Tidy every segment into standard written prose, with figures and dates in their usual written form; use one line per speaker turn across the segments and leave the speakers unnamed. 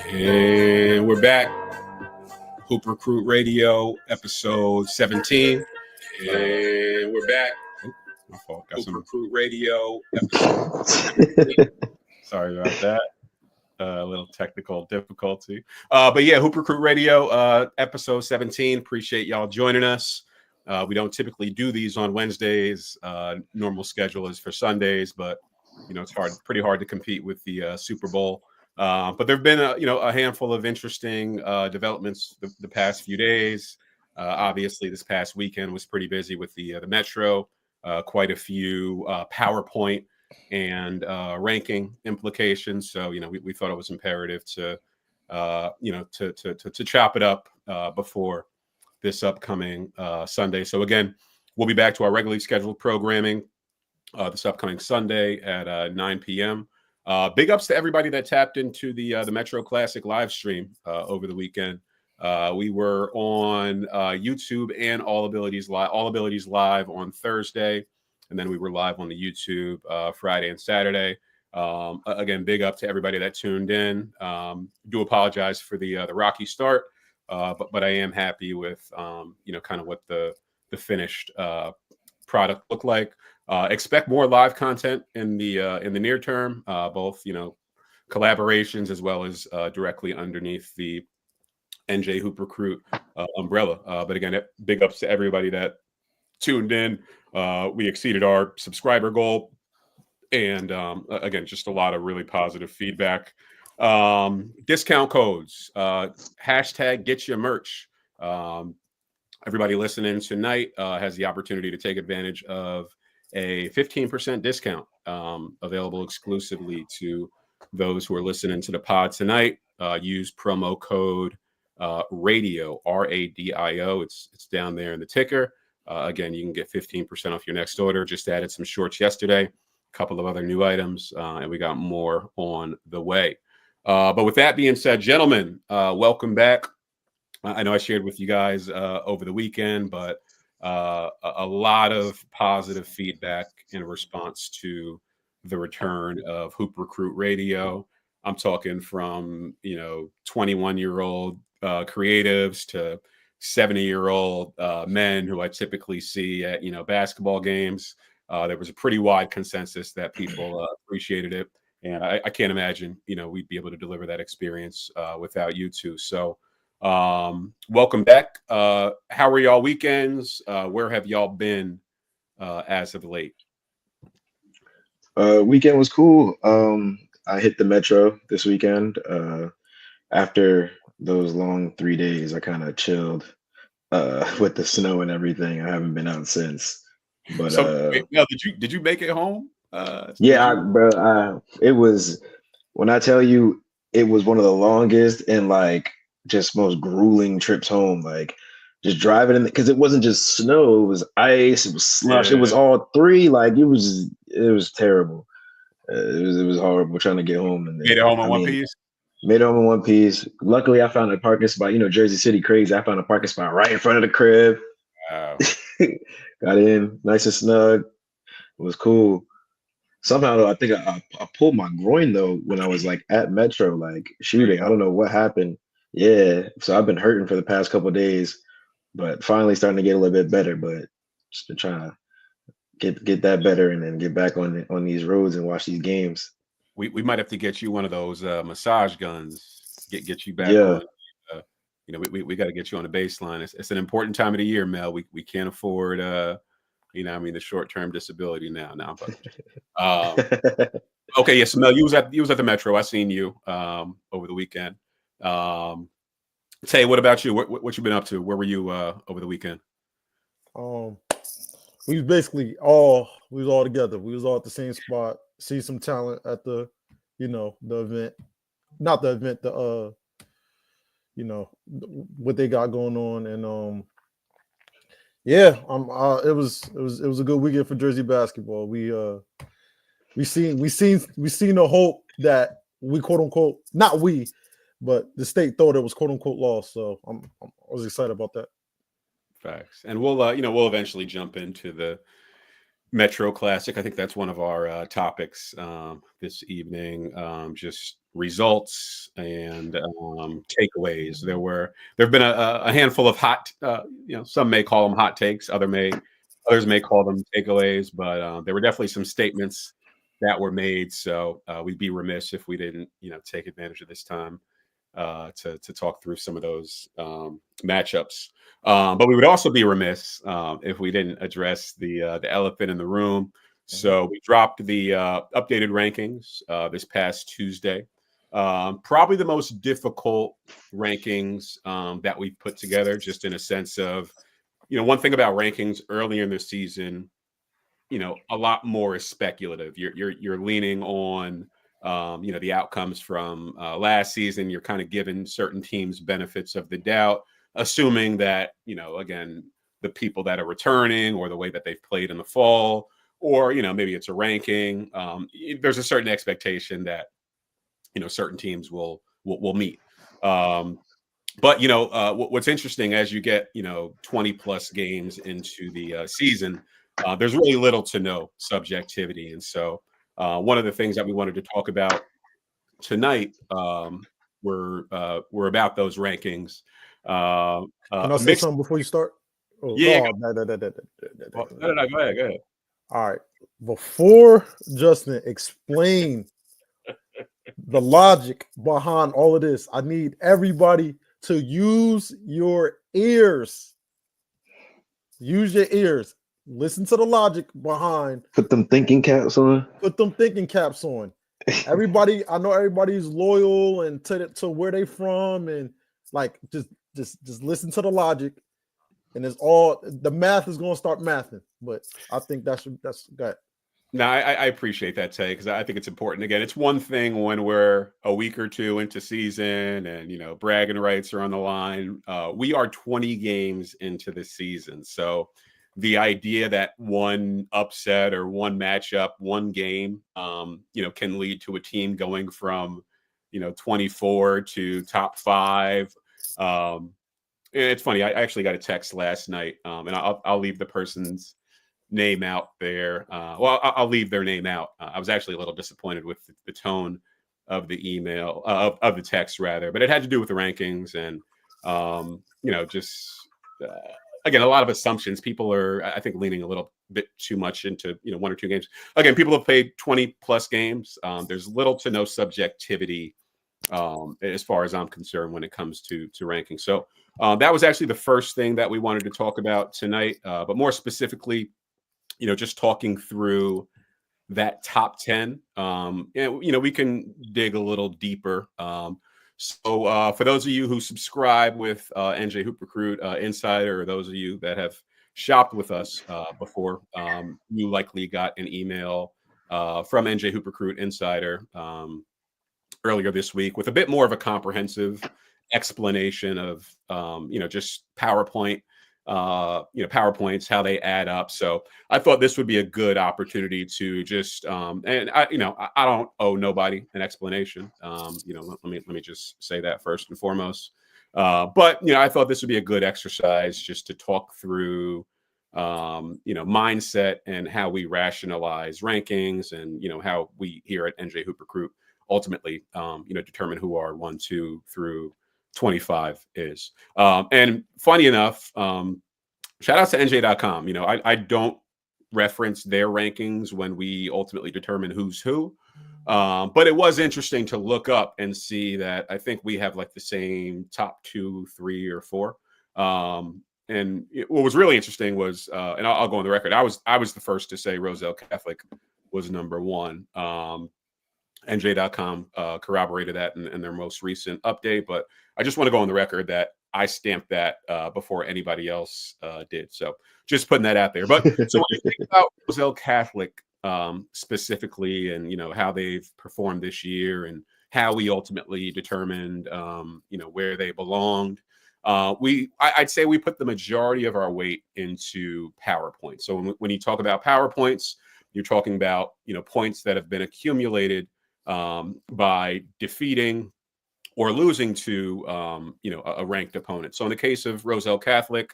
And we're back. Hoop Recruit Radio, episode 17. And we're back. Oh, my fault. Got Hoop Recruit Radio, episode 17. Sorry about that. A little technical difficulty. But yeah, Hoop Recruit Radio, episode 17. Appreciate y'all joining us. We don't typically do these on Wednesdays. Normal schedule is for Sundays, but it's pretty hard to compete with the Super Bowl. But there have been a handful of interesting developments the past few days. Obviously, this past weekend was pretty busy with the Metro. Quite a few PowerPoint and ranking implications. So we thought it was imperative to chop it up before this upcoming Sunday. So again, we'll be back to our regularly scheduled programming this upcoming Sunday at 9 p.m. Big ups to everybody that tapped into the Metro Classic live stream over the weekend. We were on YouTube and All Abilities Live on Thursday, and then we were live on the YouTube Friday and Saturday. Again, big up to everybody that tuned in. Do apologize for the rocky start, but I am happy with kind of what the finished product looked like. Expect more live content in the near term, both collaborations as well as directly underneath the NJ Hoop Recruit umbrella. But again, big ups to everybody that tuned in. We exceeded our subscriber goal, and again, just a lot of really positive feedback. Discount codes, hashtag get your merch. Everybody listening tonight has the opportunity to take advantage of a 15% discount available exclusively to those who are listening to the pod tonight. Use promo code RADIO, RADIO. It's down there in the ticker. Again, you can get 15% off your next order. Just added some shorts yesterday, a couple of other new items, and we got more on the way. But with that being said, gentlemen, welcome back. I know I shared with you guys over the weekend, but a lot of positive feedback in response to the return of Hoop Recruit Radio. I'm talking from 21-year-old creatives to 70-year-old men who I typically see at basketball games. There was a pretty wide consensus that people appreciated it, and I can't imagine we'd be able to deliver that experience without you two. So welcome back. How are y'all weekends? Where have y'all been as of late?
Weekend was cool. I hit the Metro this weekend. After those long 3 days, I kind of chilled with the snow and everything. I haven't been out since. But
did you make it home?
It was, when I tell you, it was one of the longest and just most grueling trips home. Just driving in, because it wasn't just snow, it was ice, it was slush, It was all three. It was terrible. It was horrible trying to get home. And
made it home in one piece.
Made it home in one piece. Luckily, I found a parking spot. Jersey City crazy. I found a parking spot right in front of the crib.
Wow.
Got in nice and snug. It was cool. Somehow, though, I think I pulled my groin though when I was at Metro, shooting. I don't know what happened. Yeah, so I've been hurting for the past couple of days, but finally starting to get a little bit better. But just been trying to get that better and then get back on these roads and watch these games.
We might have to get you one of those massage guns. Get you back.
Yeah.
On, we got to get you on the baseline. It's an important time of the year, Mel. We can't afford the short-term disability now. But okay, yes, Mel, you was at the Metro. I seen you over the weekend. Tay, what about you? What you been up to? Where were you over the weekend?
We was all together. We was all at the same spot. See some talent at the event, not the event, what they got going on, and it was a good weekend for Jersey basketball. We seen the hope that we quote unquote, not we, but the state thought it was quote unquote lost. So I was excited about that.
Facts. And we'll eventually jump into the Metro Classic. I think that's one of our topics this evening. Just results and takeaways. There've been a handful of hot, some may call them hot takes, others may call them takeaways, but there were definitely some statements that were made. So we'd be remiss if we didn't, take advantage of this time to talk through some of those matchups. But we would also be remiss if we didn't address the elephant in the room. So we dropped the updated rankings this past Tuesday. Probably the most difficult rankings that we've put together, just in a sense of, one thing about rankings earlier in the season, a lot more is speculative. You're leaning on the outcomes from last season. You're kind of giving certain teams benefits of the doubt, assuming that, again, the people that are returning or the way that they've played in the fall, or, maybe it's a ranking. There's a certain expectation that, certain teams will meet. But, what's interesting as you get, 20 plus games into the season, there's really little to no subjectivity. And so one of the things that we wanted to talk about tonight were about those rankings.
Can I say something before you start?
No.
Go
ahead.
All right. Before Justin explain the logic behind all of this, I need everybody to use your ears. Use your ears. Listen to the logic behind.
Put them thinking caps on.
Everybody, I know everybody's loyal and to where they from, and like just listen to the logic, and it's all the math is going to start mathing. But I think that's good.
No, I appreciate that, Tay, because I think it's important. Again, it's one thing when we're a week or two into season and, bragging rights are on the line. We are 20 games into the season. So the idea that one upset or one matchup, one game, can lead to a team going from, 24 to top 5. It's funny. I actually got a text last night, and I'll leave the person's name out there. I'll leave their name out. I was actually a little disappointed with the tone of the email, of the text rather, but it had to do with the rankings and, again, a lot of assumptions. People are, I think, leaning a little bit too much into, 1 or 2 games. Again, people have played 20 plus games. There's little to no subjectivity as far as I'm concerned when it comes to ranking. So that was actually the first thing that we wanted to talk about tonight, but more specifically, just talking through that top 10. We can dig a little deeper. So for those of you who subscribe with NJ Hoop Recruit Insider, or those of you that have shopped with us before, you likely got an email from NJ Hoop Recruit Insider earlier this week with a bit more of a comprehensive explanation of, just PowerPoints, how they add up. So I thought this would be a good opportunity to just, and I don't owe nobody an explanation. Let me just say that first and foremost. But I thought this would be a good exercise just to talk through, mindset and how we rationalize rankings, and how we here at NJ Hoop Recruit ultimately, determine who our 1, 2 through 25 is. And funny enough, shout out to NJ.com. I don't reference their rankings when we ultimately determine who's who. But it was interesting to look up and see that I think we have like the same top 2, 3, or 4. What was really interesting was, and I'll go on the record, I was the first to say Roselle Catholic was number 1. NJ.com corroborated that in their most recent update, but I just want to go on the record that I stamped that before anybody else did. So just putting that out there. But so when you think about Roselle Catholic specifically, and how they've performed this year, and how we ultimately determined where they belonged, I'd say we put the majority of our weight into PowerPoints. So when you talk about PowerPoints, you're talking about points that have been accumulated by defeating or losing to a ranked opponent. So in the case of Roselle Catholic,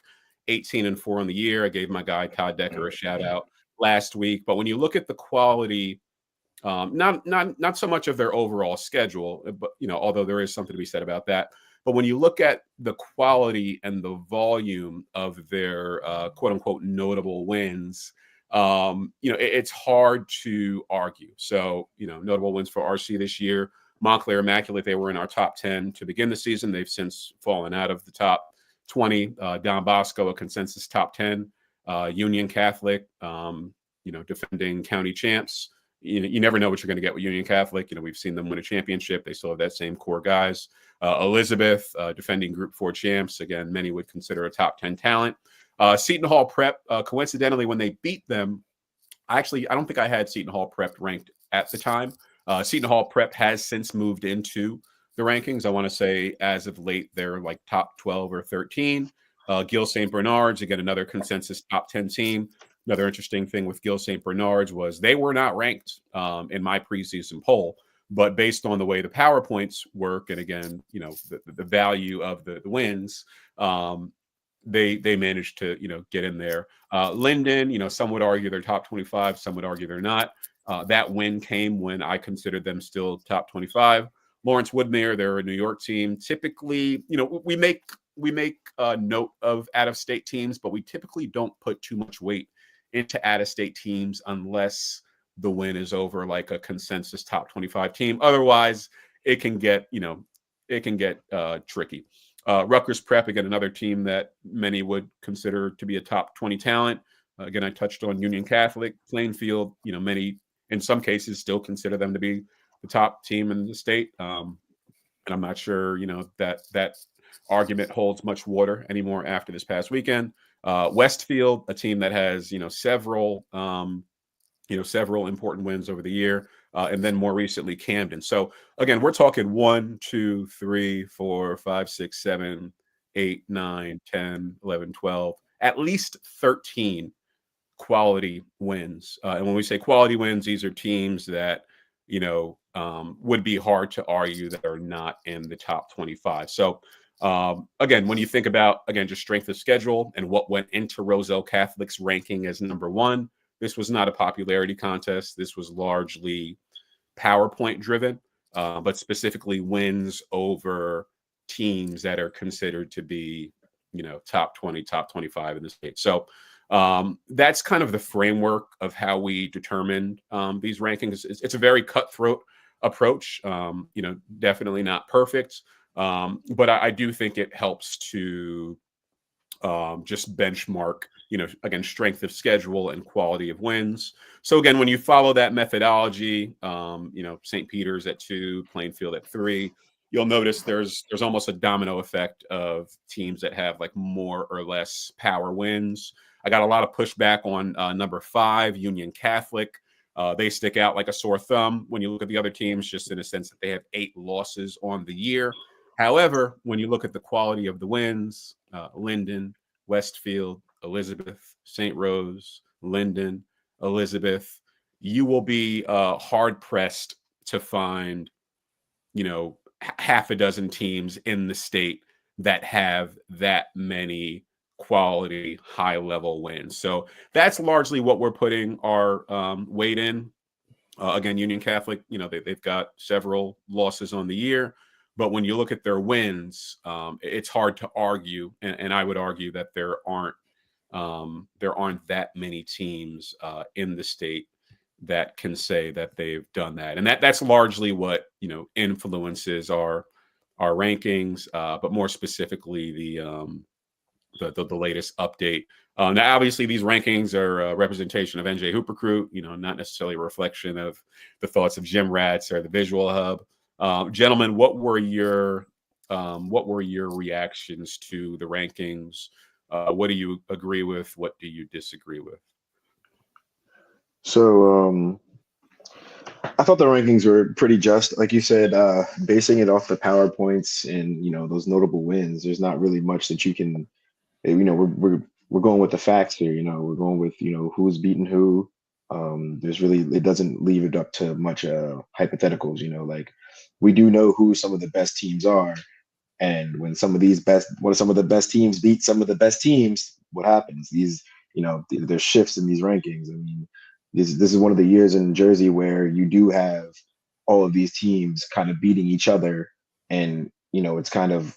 18-4 on the year. I gave my guy Todd Decker a shout out. last week. But when you look at the quality, not so much of their overall schedule, but although there is something to be said about that. But when you look at the quality and the volume of their quote unquote notable wins, it's hard to argue. So, notable wins for RC this year: Montclair Immaculate. They were in our top 10 to begin the season. They've since fallen out of the top 20. Don Bosco, a consensus top 10. Union Catholic, defending county champs. You never know what you're going to get with Union Catholic. We've seen them win a championship. They still have that same core guys. Elizabeth, defending Group 4 champs. Again, many would consider a top 10 talent. Seton Hall Prep, coincidentally, when they beat them, I don't think I had Seton Hall Prep ranked at the time. Seton Hall Prep has since moved into the rankings. I want to say as of late, they're like top 12 or 13. Gil St. Bernard's, again, another consensus top 10 team. Another interesting thing with Gil St. Bernard's was they were not ranked in my preseason poll, but based on the way the PowerPoints work, and again, the value of the wins, they managed to get in there. Linden, some would argue they're top 25, some would argue they're not. That win came when I considered them still top 25. Lawrence Woodmere, they're a New York team. Typically, we make note of out-of-state teams, but we typically don't put too much weight into out-of-state teams unless the win is over like a consensus top 25 team. Otherwise, it can get tricky. Rutgers Prep, again, another team that many would consider to be a top 20 talent. Again, I touched on Union Catholic. Plainfield, many in some cases still consider them to be the top team in the state. And I'm not sure, that argument holds much water anymore after this past weekend. Westfield, a team that has, several important wins over the year. And then more recently, Camden. So again, we're talking 1, 2, 3, 4, 5, 6, 7, 8, 9, 10, 11, 12, at least 13 quality wins. And when we say quality wins, these are teams that, would be hard to argue that are not in the top 25. So again, when you think about, just strength of schedule and what went into Roselle Catholic's ranking as number 1, this was not a popularity contest. This was largely PowerPoint driven, but specifically wins over teams that are considered to be, top 20, top 25 in the state. So that's kind of the framework of how we determine these rankings. It's a very cutthroat approach, definitely not perfect. But I do think it helps to just benchmark, again, strength of schedule and quality of wins. So again, when you follow that methodology, St. Peter's at 2, Plainfield at 3, you'll notice there's almost a domino effect of teams that have like more or less power wins. I got a lot of pushback on number 5, Union Catholic. They stick out like a sore thumb when you look at the other teams, just in a sense that they have 8 losses on the year. However, when you look at the quality of the wins, Linden, Westfield, Elizabeth, St. Rose, Linden, Elizabeth, you will be hard pressed to find, half a dozen teams in the state that have that many quality, high level wins. So that's largely what we're putting our weight in. Again, Union Catholic, they've got several losses on the year. But when you look at their wins, it's hard to argue, and I would argue that there aren't that many teams in the state that can say that they've done that, and that's largely what influences our rankings, but more specifically the latest update. Now, obviously, these rankings are a representation of NJHOOPRECRUIT, not necessarily a reflection of the thoughts of Gym Rats or the Visual Hub. Gentlemen, what were your reactions to the rankings? What do you agree with? What do you disagree with?
So I thought the rankings were pretty just, like you said, basing it off the PowerPoints and those notable wins. There's not really much that you can, we're going with the facts here. We're going with who's beaten who. It doesn't leave it up to much hypotheticals. Like we do know who some of the best teams are, and when some of the best teams beat some of the best teams, what happens? These there's shifts in these rankings. I mean, this is one of the years in Jersey where you do have all of these teams kind of beating each other, and it's kind of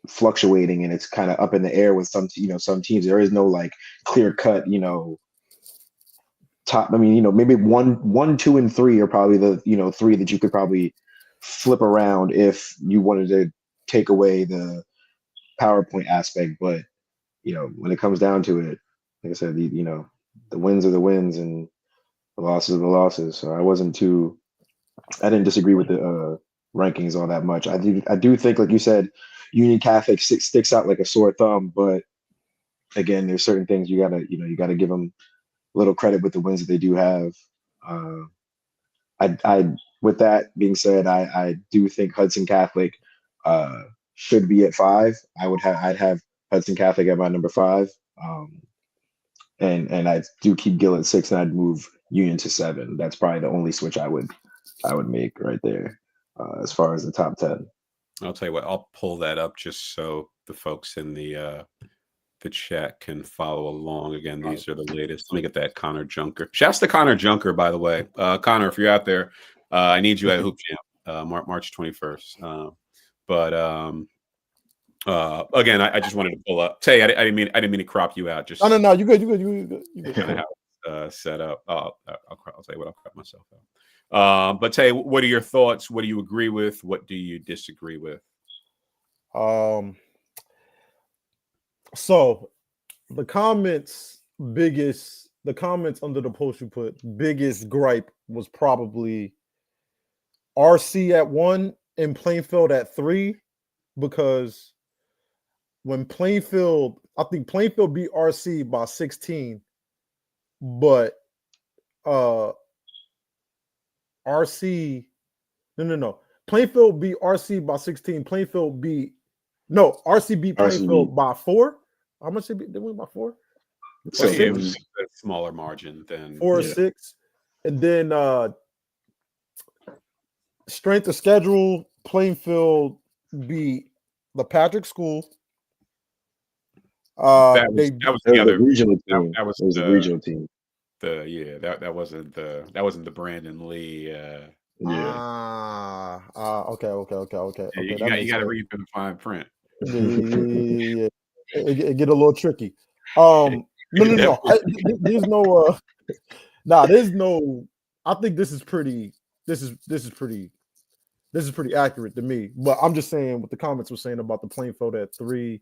fluctuating and it's kind of up in the air with some teams. There is no like clear cut top. I mean, maybe one, 2, and 3 are probably the three that you could probably flip around if you wanted to take away the PowerPoint aspect. But when it comes down to it, like I said, the wins are the wins and the losses are the losses. So I didn't disagree with the rankings all that much. I do think, like you said, Union Catholic sticks out like a sore thumb. But again, there's certain things you gotta give them a little credit with the wins that they do have. With that being said, I do think Hudson Catholic should be at 5. I'd have Hudson Catholic at my number 5. And I do keep Gill at 6, and I'd move Union to 7. That's probably the only switch I would make right there as far as the top 10.
I'll tell you what, I'll pull that up just so the folks in the chat can follow along. Again, these are the latest. Let me get that Connor Junker. Shouts to Connor Junker, by the way. Connor, if you're out there, I need you at Hoop Jam, March 21st. Again, I just wanted to pull up. Tay, I didn't mean to crop you out. Just
no, you good.
Kind of set up. I'll tell you what, I'll crop myself out. But Tay, what are your thoughts? What do you agree with? What do you disagree with?
So the comments under the post you put, biggest gripe was probably RC at 1 and Plainfield at 3, because when I think Plainfield beat RC by 16, but RC, no. Plainfield beat RC by 16. RC beat Plainfield by 4. How much they win by 4?
So it was a smaller margin than
4 or 6. And then strength of schedule, Plainfield beat the Patrick School.
That was the other
regional team.
That was
the regional team.
That wasn't the Brandon Lee.
Okay.
You got to read through the fine print.
Yeah. It get a little tricky. No. There's no. There's no. I think this is pretty. This is pretty accurate to me. But I'm just saying what the comments were saying about the Plainfield at 3,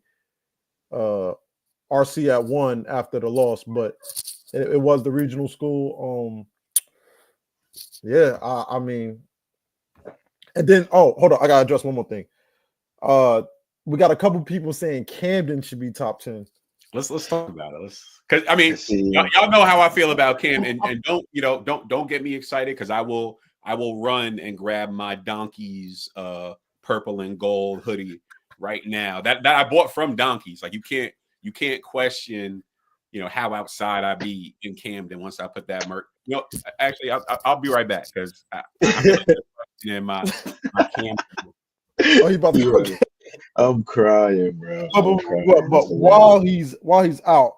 RC at 1 after the loss, but it was the regional school. I mean, and then hold on, I gotta address one more thing. We got a couple people saying Camden should be top 10.
Let's talk about it. Because I mean, y'all know how I feel about Cam, and don't get me excited, because I will run and grab my Donkeys purple and gold hoodie right now that I bought from Donkeys. Like you can't question how outside I be in Camden once I put that merch. Actually, I'll be right back, because I'm in my Camden.
Oh, he about to go.
I'm crying, bro.
But while he's out,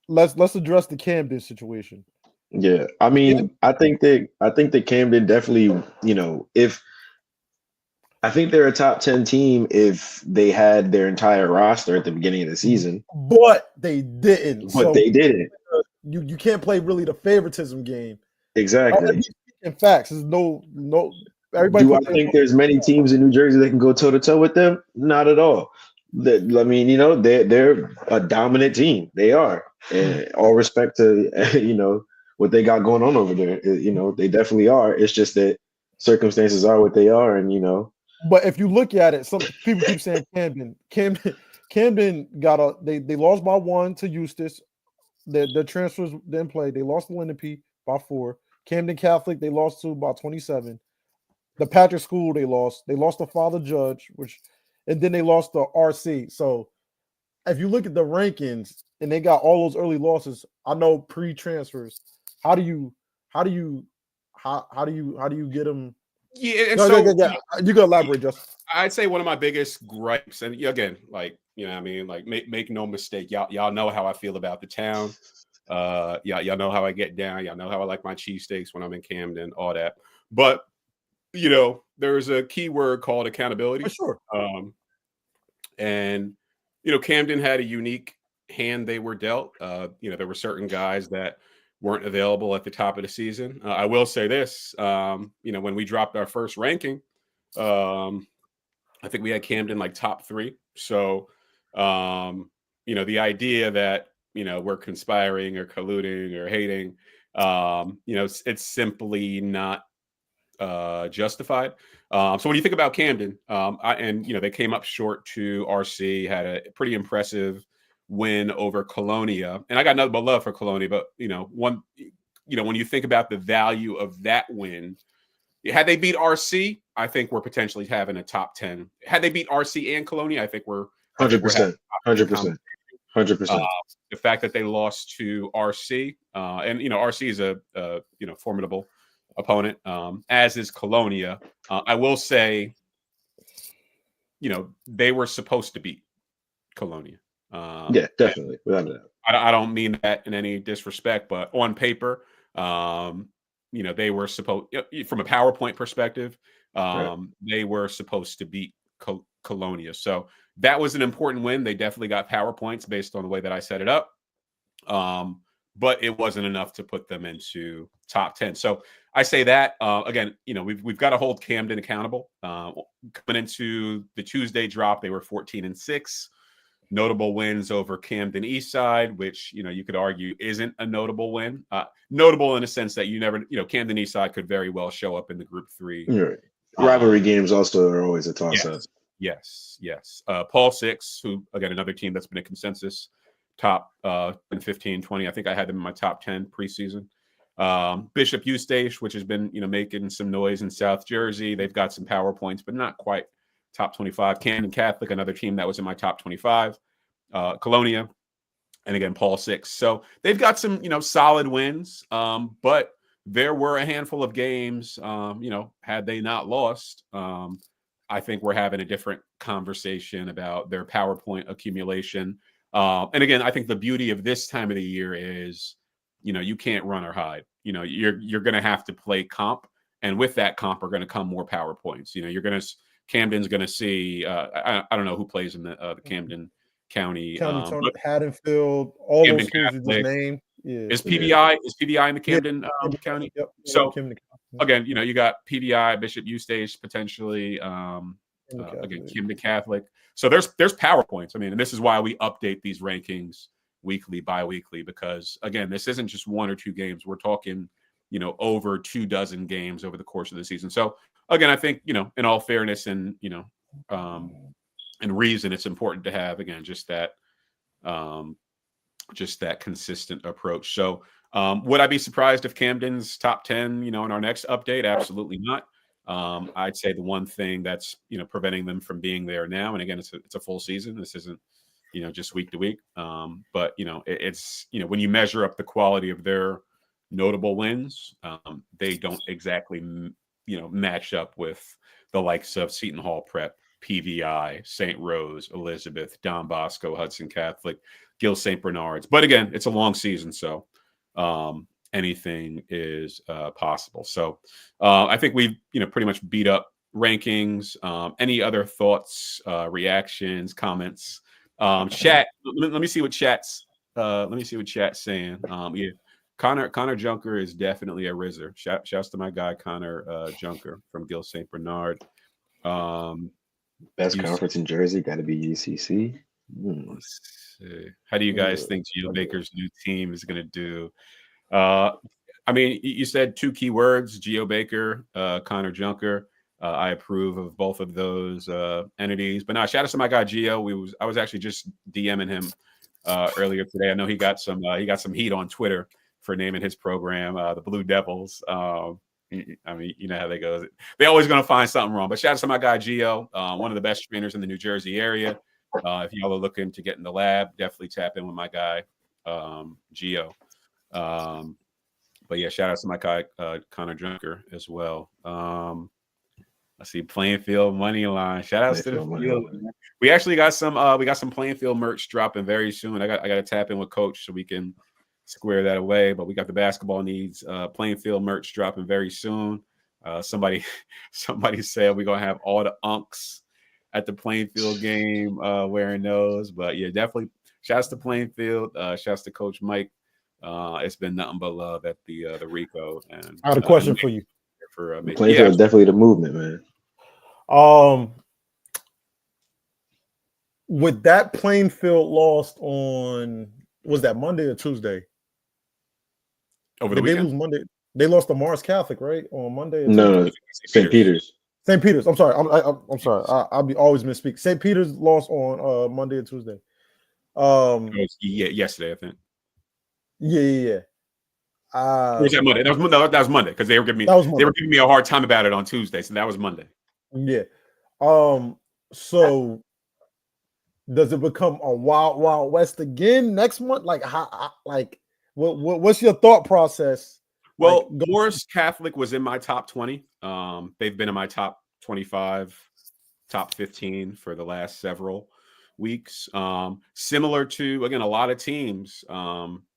let's address the Camden situation.
Yeah, I mean, I think that Camden definitely, I think they're a top 10 team if they had their entire roster at the beginning of the season.
But they didn't.
They didn't.
You can't play really the favoritism game.
Exactly.
In fact, there's no. Everybody.
Do I think there's many teams in New Jersey that can go toe to toe with them? Not at all. I mean, they're a dominant team. They are. And all respect to what they got going on over there. They definitely are. It's just that circumstances are what they are, and
But if you look at it, some people keep saying Camden got they lost by 1 to Eustis. Their transfers didn't play. They lost to Lenape by 4. Camden Catholic they lost to by 27. The Patrick School they lost. They lost to Father Judge, and then they lost to RC. So if you look at the rankings and they got all those early losses, I know pre-transfers. How do you get them?
Yeah, and
you can elaborate, Justin.
I'd say one of my biggest gripes, and again, make no mistake, y'all know how I feel about the town. Yeah, y'all know how I get down. Y'all know how I like my cheesesteaks when I'm in Camden, all that. But there's a key word called accountability.
For sure.
And Camden had a unique hand they were dealt. There were certain guys that weren't available at the top of the season. I will say this, when we dropped our first ranking, I think we had Camden like top 3. So, the idea that, we're conspiring or colluding or hating, it's simply not justified. So when you think about Camden, they came up short to RC, had a pretty impressive win over Colonia, and I got nothing but love for Colonia. But when you think about the value of that win, had they beat RC, I think we're potentially having a top 10. Had they beat RC and Colonia, I think we're
100%, 100%, 100%.
The fact that they lost to RC, and RC is a formidable opponent, as is Colonia. I will say, they were supposed to beat Colonia.
Yeah, definitely. Without a doubt.
I don't mean that in any disrespect, but on paper, they were supposed, from a PowerPoint perspective, they were supposed to beat Colonia. So that was an important win. They definitely got PowerPoints based on the way that I set it up. But it wasn't enough to put them into top 10. So I say that again, we've got to hold Camden accountable. Coming into the Tuesday drop, they were 14-6. Notable wins over Camden Eastside, which you could argue isn't a notable win. Notable in a sense that you never, Camden Eastside could very well show up in the Group 3.
Right. Rivalry games also are always a toss-up.
Yes. Paul Six, who again another team that's been a consensus top in 15, 20. I think I had them in my top 10 preseason. Bishop Eustache, which has been making some noise in South Jersey. They've got some PowerPoints, but not quite top 25. Camden Catholic, another team that was in my top 25. Colonia, and again Paul Six. So they've got some solid wins, but there were a handful of games. Had they not lost, I think we're having a different conversation about their PowerPoint accumulation. And again, I think the beauty of this time of the year is, you can't run or hide. You're going to have to play comp, and with that comp are going to come more PowerPoints. Camden's going to see. I don't know who plays in the Camden County
tournament, Haddonfield, all
Camden
those schools
Catholic.
you just named. Yeah.
Is PBI in the Camden County?
Yep.
So
Camden.
again, you got PBI, Bishop Eustache potentially. Again, Camden Catholic. So there's PowerPoints. I mean, and this is why we update these rankings weekly, bi-weekly, because again, this isn't just 1 or 2 games. We're talking, over 2 dozen games over the course of the season. So again, I think, in all fairness and, and reason, it's important to have, again, just that consistent approach. So would I be surprised if Camden's top 10, in our next update? Absolutely not. I'd say the one thing that's preventing them from being there now, and again, it's a full season. This isn't just week to week. But it's when you measure up the quality of their notable wins, they don't exactly match up with the likes of Seton Hall Prep, PVI, St. Rose, Elizabeth, Don Bosco, Hudson Catholic, Gill St. Bernard's. But again, it's a long season, so anything is possible. So I think we've pretty much beat up rankings. Any other thoughts, reactions, comments? Chat. Let me see what chat's. Let me see what chat's saying. Yeah, Connor Junker is definitely a Rizzer. Shouts to my guy Connor Junker from Gill St. Bernard.
Best conference in Jersey got to be UCC.
Let's see. How do you guys think Geo Baker's new team is going to do? I mean, you said 2 key words: Geo Baker, Connor Junker. I approve of both of those entities. But now, shout out to my guy Geo. I was actually just DMing him earlier today. I know he got some heat on Twitter for naming his program the Blue Devils. I mean, you know how they go. They're always going to find something wrong. But shout out to my guy Geo, one of the best trainers in the New Jersey area. If y'all are looking to get in the lab, definitely tap in with my guy Geo. But yeah, shout out to my guy Connor Junker as well. Let's see, Playing Field money line. Shout outs to the field. We actually got some Playing Field merch dropping very soon. I got to tap in with Coach so we can square that away. But we got the basketball needs playing field merch dropping very soon. Somebody said we're gonna have all the unks at the playing field game wearing those. But yeah, definitely shouts to playing field. Shouts to Coach Mike. It's been nothing but love at the Rico. And
I had a question for you.
Playing field is definitely the movement, man.
With that playing field lost on, was that Monday or Tuesday?
Over the
weekend?
They
lose Monday. They lost to Mars Catholic, right? On Monday.
No, St. Peter's.
St. Peter's. I'm sorry. I'm sorry. I'll be always misspeak. St. Peter's lost on Monday or Tuesday.
Yesterday, I think.
Yeah.
Was that Monday? That was Monday because they were giving me a hard time about it on Tuesday, so that was Monday.
Yeah. So does it become a wild, wild west again next month? Like, how? Like, what's your thought process?
Well, Morris Catholic was in my top 20. They've been in my top 25, top 15 for the last several weeks. Similar to, again, a lot of teams.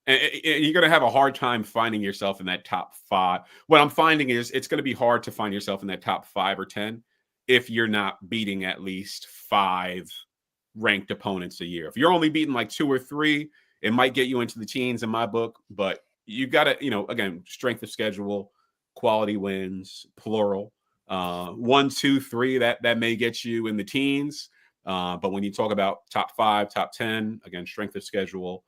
And you're going to have a hard time finding yourself in that top 5. What I'm finding is it's going to be hard to find yourself in that top 5 or 10 if you're not beating at least 5 ranked opponents a year. If you're only beating like 2 or 3, it might get you into the teens in my book, but you got to, again, strength of schedule, quality wins, plural. 1, 2, 3, that may get you in the teens. But when you talk about top 5, top 10, again, strength of schedule,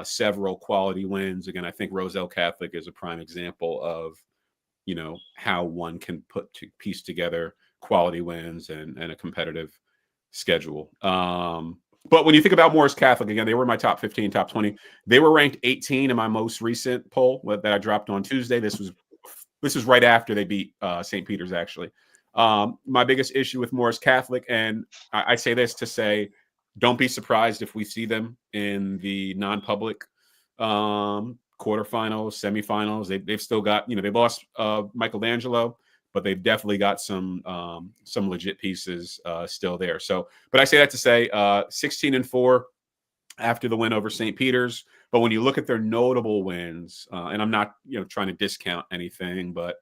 several quality wins. Again, I think Roselle Catholic is a prime example of, how one can piece together quality wins and a competitive schedule. But when you think about Morris Catholic, again, they were in my top 15, top 20. They were ranked 18 in my most recent poll that I dropped on Tuesday. This was right after they beat St. Peter's, actually. My biggest issue with Morris Catholic, and I say this to say, don't be surprised if we see them in the non-public quarterfinals, semifinals. They've still got, they lost Michelangelo, but they've definitely got some legit pieces still there. So, but I say that to say 16-4 after the win over St. Peter's. But when you look at their notable wins, and I'm not trying to discount anything, but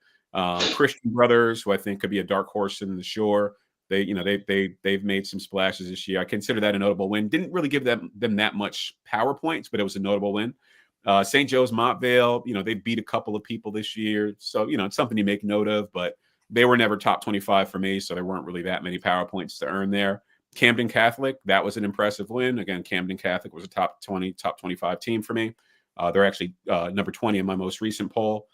Christian Brothers, who I think could be a dark horse in the shore, they've made some splashes this year. I consider that a notable win. Didn't really give them that much power points, but it was a notable win. St. Joe's Montvale, they beat a couple of people this year. So, it's something you make note of, but they were never top 25 for me. So there weren't really that many power points to earn there. Camden Catholic, that was an impressive win. Again, Camden Catholic was a top 20, top 25 team for me. They're actually number 20 in my most recent poll.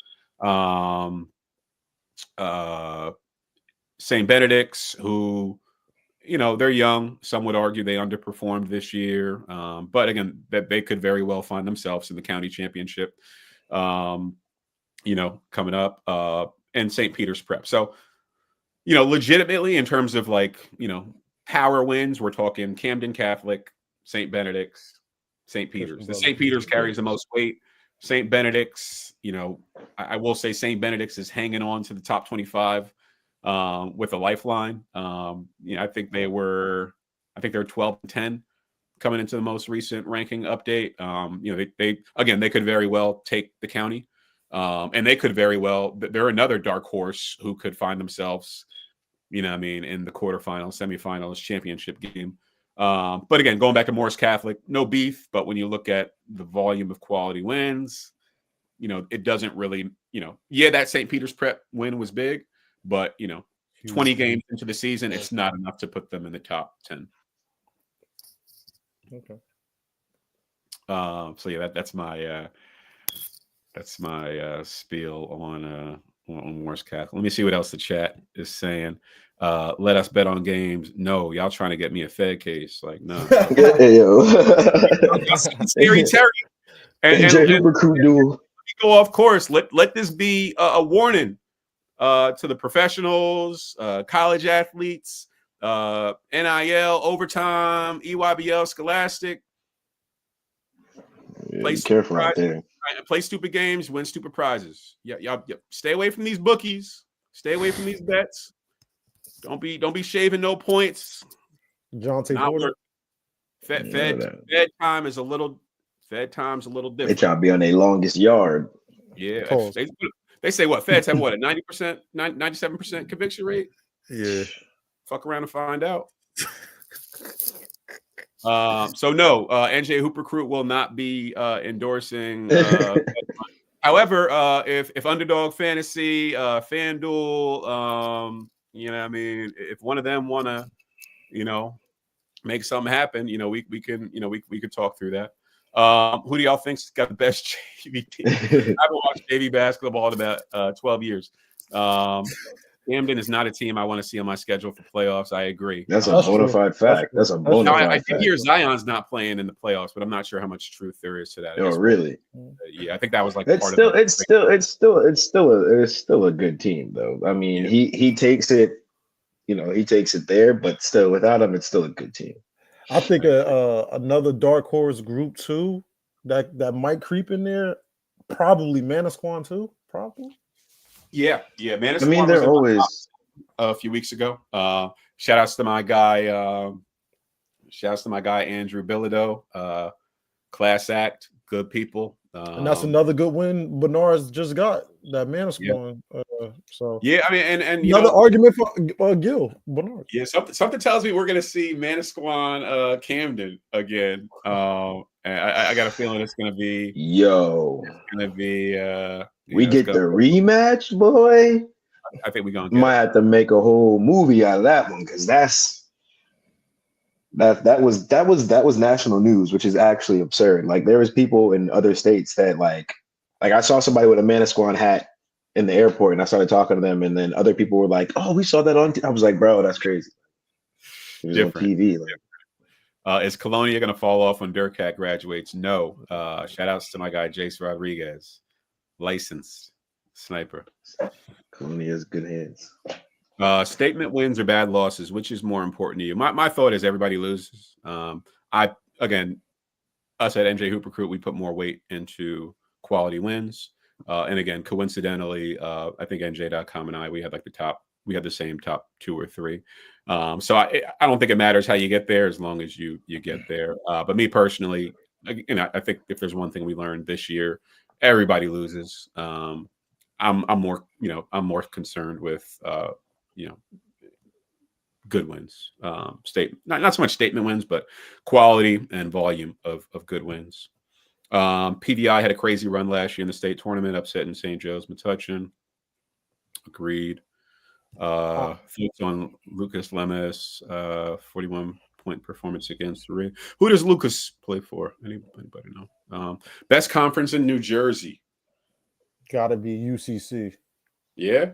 St. Benedict's, who, they're young. Some would argue they underperformed this year. But again, that they could very well find themselves in the county championship, coming up, and St. Peter's Prep. So, legitimately in terms of power wins, we're talking Camden Catholic, St. Benedict's, St. Peter's. The St. Peter's carries the most weight. St. Benedict's, I will say St. Benedict's is hanging on to the top 25 with a lifeline. I think they're 12-10 coming into the most recent ranking update. They could very well take the county, and they could very well. They're another dark horse who could find themselves, in the quarterfinals, semifinals, championship game. But again, going back to Morris Catholic, no beef. But when you look at the volume of quality wins, it doesn't really, that St. Peter's Prep win was big, but 20 games into the season, it's not enough to put them in the top 10.
Okay.
So yeah, that's my spiel on Morris Catholic. Let me see what else the chat is saying. Let us bet on games. No, y'all trying to get me a Fed case? Like, no.
Hey, yo.
Scary Terry. And
NJHOOPRECRUIT duel.
Go off course. Let this be a warning to the professionals, college athletes, NIL, overtime, EYBL, Scholastic.
Yeah, be careful out there.
Play stupid games, win stupid prizes. Y'all stay away from these bookies. Stay away from these bets. Don't be shaving no points.
John T. Porter.
Fed time is a little Fed time's a little
They
different.
try to be on their longest yard.
Yeah,
Pause.
they say what Feds have what a 90%, 97% conviction rate.
Yeah.
Fuck around and find out. So no, NJHOOPRECRUIT will not be endorsing. However, if Underdog Fantasy, FanDuel, you know, what I mean, if one of them want to, you know, make something happen, you know, we can, you know, we could talk through that. Who do y'all think's got the best JV team? I haven't watched JV basketball in about 12 years. Camden is not a team I want to see on my schedule for playoffs. I agree.
That's a
That's
bona
true.
fide fact. That's a
That's
bona
Now,
fide
I
fact.
hear Zion's not playing in the playoffs, but I'm not sure how much truth there is to that.
Oh, really?
Yeah, I think that was like
It's
part
still,
of it.
it's still a good team though. I mean,
Yeah.
he takes it, you know, he takes it there, but still, without him, it's still a good team.
I think another dark horse group too that might creep in there. Probably Manasquan too. Probably.
Yeah. Man,
I mean, they're always
a few weeks ago. Shout outs to my guy. Andrew Bilodeau. Class act, good people.
And that's another good win Bernard's just got, that Manasquan. So
yeah, I mean, and you
another
know,
argument for Gil Bernard.
yeah, something tells me we're gonna see Manasquan Camden again. And I got a feeling it's gonna be
we get the rematch, boy.
I think we're gonna
might have to make a whole movie out of that one, because that was national news, which is actually absurd. Like, there was people in other states that like I saw somebody with a Manasquan hat in the airport, and I started talking to them, and then other people were like, "Oh, we saw that on." I was like, "Bro, that's crazy." It was on TV. Like,
is Colonia gonna fall off when Derkack graduates? No. Shout outs to my guy Jace Rodriguez, licensed sniper.
Colonia's good hands.
Statement wins or bad losses, which is more important to you? My thought is everybody loses. Us at NJHOOPRECRUIT, we put more weight into quality wins. And again, coincidentally, I think NJ.com and we had the same top 2 or 3. So I don't think it matters how you get there, as long as you get there. But me personally, I think if there's one thing we learned this year, everybody loses. I'm more concerned with good wins. Not so much statement wins, but quality and volume of good wins. PVI had a crazy run last year in the state tournament, upsetting St. Joe's Metuchen. Agreed. Thoughts on Lucas Lemus, 41-point performance against Ray. Who does Lucas play for? Anybody know? Best conference in New Jersey.
Gotta be UCC.
Yeah.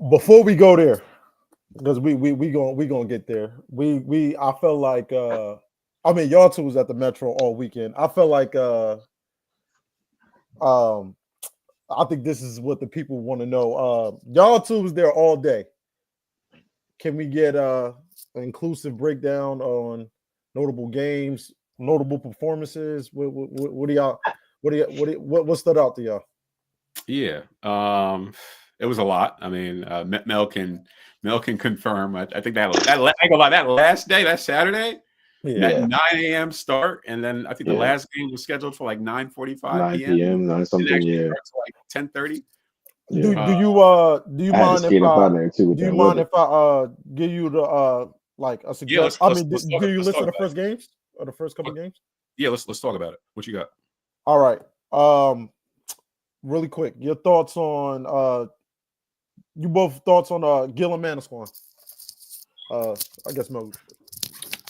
Before we go there, because we gonna get there. I felt like I mean, y'all two was at the Metro all weekend. I felt like I think this is what the people want to know. Y'all two was there all day. Can we get an inclusive breakdown on notable games, notable performances? What stood out to y'all?
Yeah. It was a lot. I mean, Mel can confirm. I think that last day, that Saturday, that 9 a.m. start, and then I think the last game was scheduled for like 9:45 p.m.
9 something. Yeah,
starts like 10:30.
Do you mind if I give you the like a suggestion? Do you listen to the first games or the first couple games?
Yeah, let's talk about it. What you got?
All right. Really quick, your thoughts on Gil and Manasquan. I guess Mo.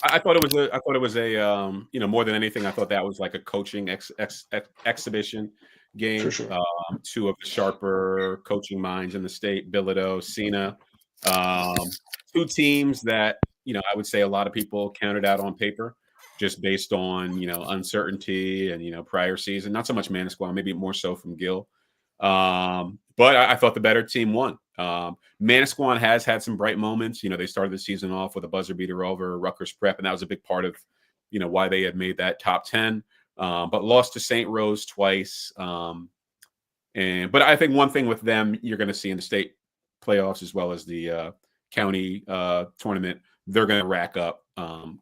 I thought it was a more than anything, I thought that was like a coaching exhibition game.
For sure.
2 of the sharper coaching minds in the state, Bilodeau, Cena, 2 teams that I would say a lot of people counted out on paper, just based on uncertainty and prior season. Not so much Manasquan, maybe more so from Gil. But I thought the better team won. Manasquan has had some bright moments. They started the season off with a buzzer beater over Rutgers Prep, and that was a big part of why they had made that top 10. But lost to St. Rose twice. But I think one thing with them you're going to see in the state playoffs as well as the county tournament, they're going to rack up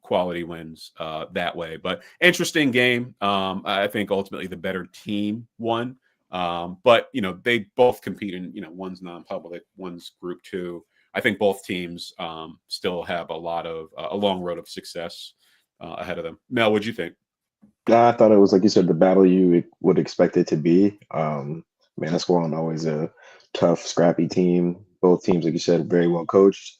quality wins that way. But interesting game. I think ultimately the better team won. But they both compete in, one's non-public, one's Group 2. I think both teams still have a long road of success ahead of them. Mel, what'd you think?
I thought it was, like you said, the battle you would expect it to be. Manasquan, always a tough, scrappy team. Both teams, like you said, very well coached.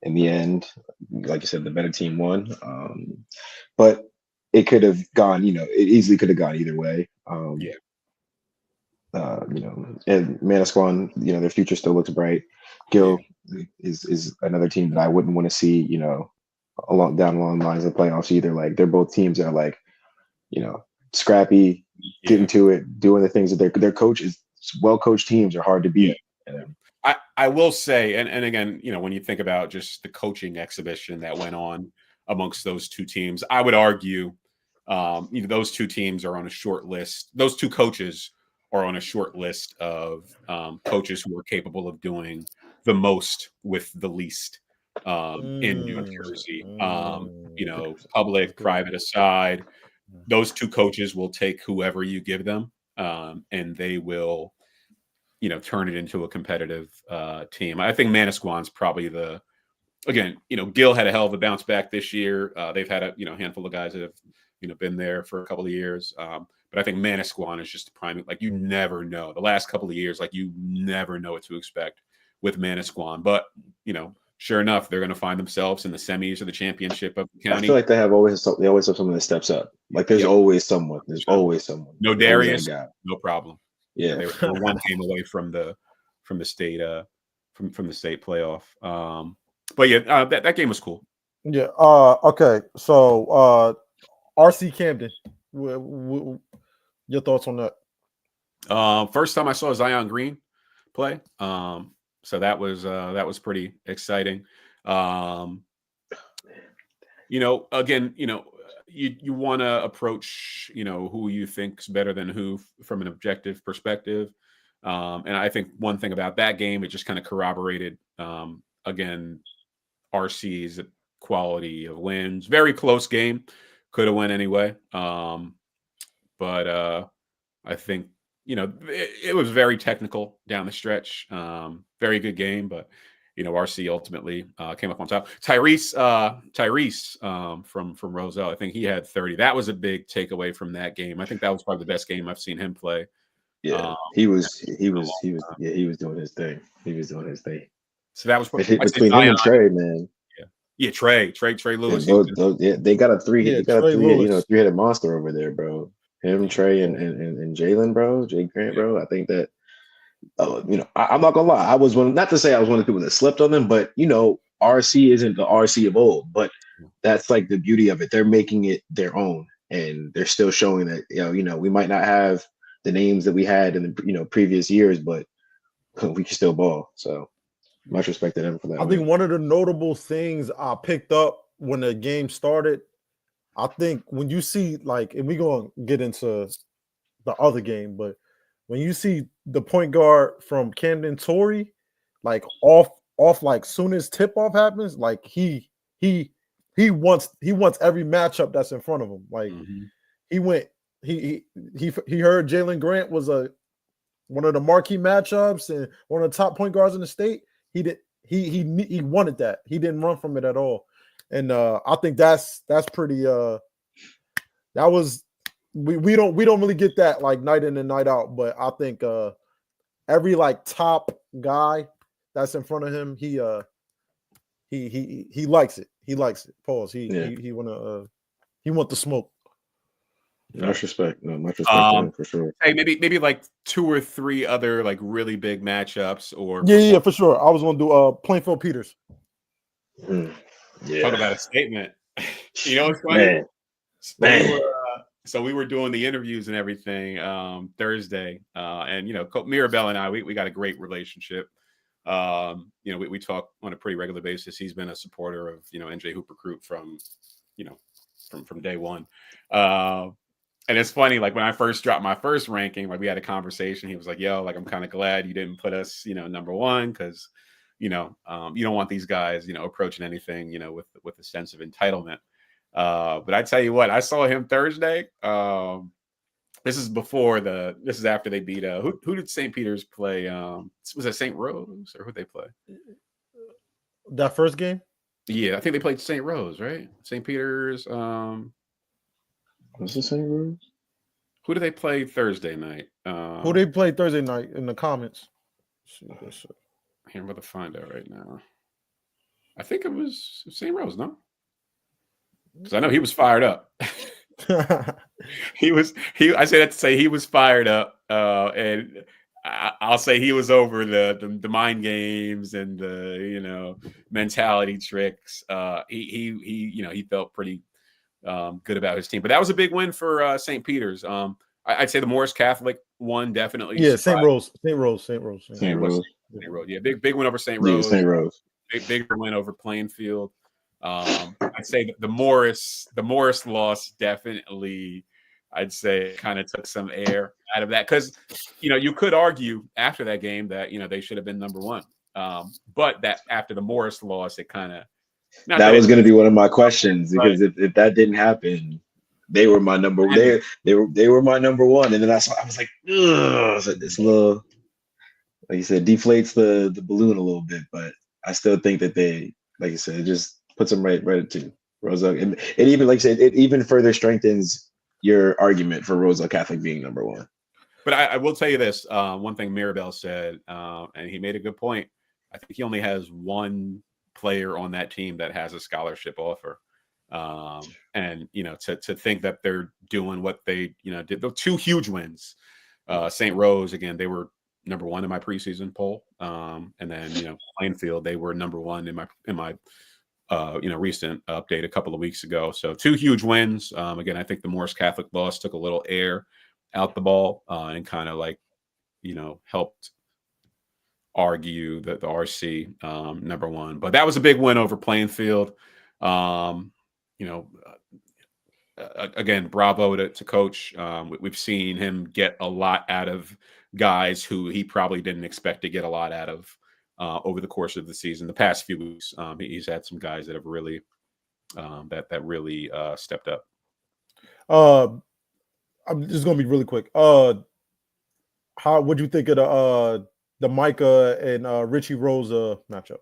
In the end, like you said, the better team won. But it could have gone, it easily could have gone either way. And Manasquan, their future still looks bright. Gil is another team that I wouldn't want to see, along the lines of playoffs either. Like, they're both teams that are like, scrappy, getting to it, doing the things that their coach is. Well coached teams are hard to beat.
I will say, and again, when you think about just the coaching exhibition that went on amongst those two teams, I would argue, those two teams are on a short list. Those two coaches are on a short list of coaches who are capable of doing the most with the least in New Jersey. Public, private aside, those two coaches will take whoever you give them, and they will, turn it into a competitive team. I think Manasquan's probably Gil had a hell of a bounce back this year. They've had a handful of guys that have been there for a couple of years. But I think Manasquan is just a prime. Like, you never know. The last couple of years, like, you never know what to expect with Manasquan. But sure enough, they're going to find themselves in the semis of the championship of the county.
I feel like they always have someone that steps up. Like, there's always someone. There's always someone.
No Darius, no problem.
Yeah,
they were one game away from the state from the state playoff. But yeah, that game was cool.
Yeah. Okay. So RC Camden. Your thoughts on that?
First time I saw Zion Green play. So that was pretty exciting. Again, you want to approach, who you think's better than who from an objective perspective. And I think one thing about that game, it just kind of corroborated, again, RC's quality of wins. Very close game. Could have went anyway. But I think, it was very technical down the stretch. Very good game, but RC ultimately came up on top. Tyrese from Roselle, I think he had 30. That was a big takeaway from that game. I think that was probably the best game I've seen him play.
Yeah, he was doing his thing. He was doing his thing.
So that was
between him and Trey, man.
Yeah, Trey Lewis.
They got a three-headed three-headed monster over there, bro. Him, Trey, and Jalen, bro. Jay Grant, bro. I think that, I'm not gonna lie. I was not to say I was one of the people that slept on them, but RC isn't the RC of old. But that's like the beauty of it. They're making it their own, and they're still showing that we might not have the names that we had in the previous years, but we can still ball. So much respect to them for that.
I think one of the notable things I picked up when the game started, I think when you see, like, and we're going to get into the other game, but when you see the point guard from Camden, Torrey, like off like soon as tip off happens, like he wants every matchup that's in front of him. Like he heard Jalen Grant was one of the marquee matchups and one of the top point guards in the state. He wanted that. He didn't run from it at all. And I think that's pretty that was we don't really get that like night in and night out, but I think every like top guy that's in front of him, he likes it. He likes it. Pause. He want the smoke.
Much respect. No, much respect to him for sure.
Hey, maybe like 2 or 3 other like really big matchups or
yeah, for sure. I was gonna do Plainfield Peters.
Yeah.
Talk about a statement. What's funny?
Man.
So we were doing the interviews and everything Thursday, and Mirabelle and I, we got a great relationship. We talk on a pretty regular basis. He's been a supporter of NJHOOPRECRUIT from day one. And it's funny, like when I first dropped my first ranking, like we had a conversation. He was like, "Yo, like I'm kind of glad you didn't put us, number one, because you don't want these guys, approaching anything, with a sense of entitlement. But I tell you what, I saw him Thursday. This is after they beat who did St. Peter's play? Was it St. Rose or who'd they play?
That first game?
Yeah, I think they played St. Rose, right? St. Peter's.
Was it St. Rose?
Who did they play Thursday night?
Who they played Thursday night in the comments?
Here, I'm about to find out right now. I think it was St. Rose, no? Because I know he was fired up. I say that to say he was fired up, and I'll say he was over the mind games and the mentality tricks. He felt pretty good about his team, but that was a big win for St. Peter's. I'd say the Morris Catholic one definitely.
Yeah, St. Rose.
Yeah, big win over St. Rose.
Yeah, St. Rose.
Bigger win over Plainfield. I'd say the Morris loss definitely, I'd say, kind of took some air out of that, because you could argue after that game that they should have been number one, but that after the Morris loss, it kind of
that was going to be one of my questions, because if that didn't happen, they were my number. They were my number one, and then I was like, ugh, so this little, like you said, deflates the balloon a little bit, but I still think that they, like you said, it just puts them right at two. Roselle, and it even, like I said, it even further strengthens your argument for Roselle Catholic being number one.
But I will tell you this, one thing Mirabel said, and he made a good point. I think he only has one player on that team that has a scholarship offer. And to think that they're doing what they did, the two huge wins. St. Rose, again, they were number one in my preseason poll, and then Plainfield, they were number one in my recent update a couple of weeks ago. So two huge wins. Again, I think the Morris Catholic loss took a little air out the ball, and kind of helped argue that the RC number one. But that was a big win over Plainfield. Again, bravo to Coach. We've seen him get a lot out of guys who he probably didn't expect to get a lot out of over the course of the season. The past few weeks, he's had some guys that have really really stepped up.
I'm just gonna be really quick. How would you think of the Micah and Richie Rosa matchup?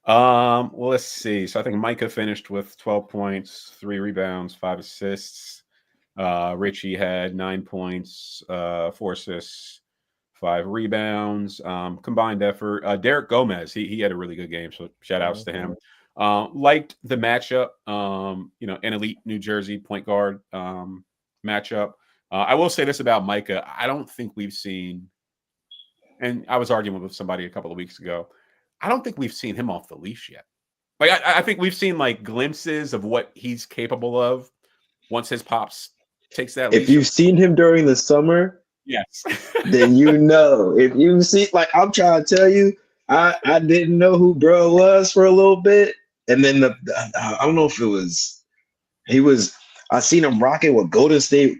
Well, let's see. So I think Micah finished with 12 points, 3 rebounds, 5 assists. Richie had 9 points, 4 assists, 5 rebounds. Combined effort. Derek Gomez, he had a really good game, so shout outs to him. Liked the matchup. An elite New Jersey point guard matchup. I will say this about Micah. I don't think we've seen, and I was arguing with somebody a couple of weeks ago, I don't think we've seen him off the leash yet. Like I think we've seen glimpses of what he's capable of once his pops takes that leash.
If you've seen him during the summer,
yes,
then if you see, I'm trying to tell you, I didn't know who bro was for a little bit, and then I don't know if I seen him rocking with Garden State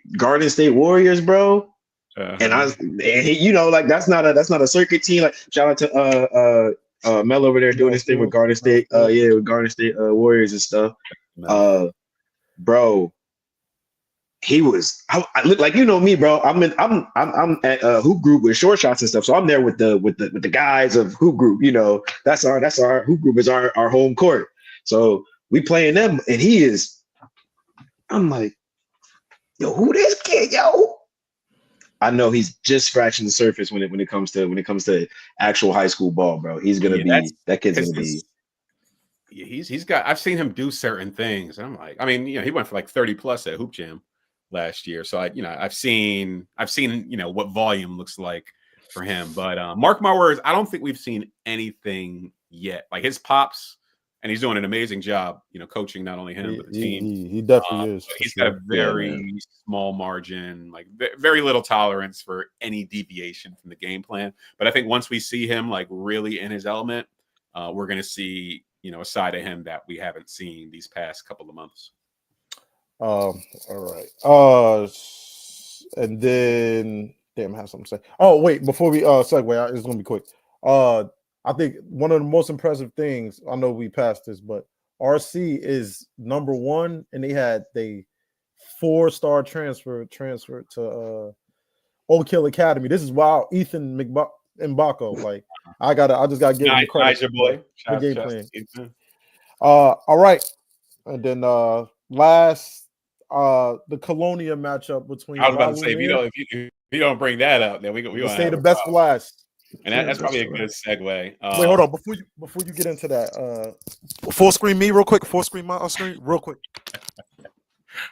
Warriors, bro. And he, that's not a circuit team. Like, shout out to Mel over there doing this thing with Garden State, with Garden State Warriors and stuff. Bro, he was. I look like, me, bro. I'm at a hoop group with short shots and stuff, so I'm there with the guys of hoop group. That's our hoop group is our home court. So we playing them, and he is. I'm like, yo, who this kid, yo? I know he's just scratching the surface when it comes to actual high school ball, bro. He's gonna be that kid's gonna be.
Yeah, he's got. I've seen him do certain things, and I'm like, he went for like 30 plus at Hoop Jam last year. So I've seen what volume looks like for him. But mark my words, I don't think we've seen anything yet. Like his pops, and he's doing an amazing job, coaching not only him but the team.
He definitely is.
He's got a very small margin, like very little tolerance for any deviation from the game plan. But I think once we see him really in his element, we're going to see a side of him that we haven't seen these past couple of months.
All right. And then I have something to say. Oh wait, before we segue, it's going to be quick. I think one of the most impressive things, I know we passed this, but RC is number one, and they had the 4-star transfer to Oak Hill Academy. This is wild. Ethan Mbako. Like I just gotta give him credit.
Nice, your boy.
The game plan.
Ethan.
All right. And then last the Colonia matchup between
I was about to
Walu
say, if you don't bring that up, then we
say the best for last.
And that's probably a good segue.
Wait, hold on. Before you get into that, full screen me real quick. Full screen my screen real quick.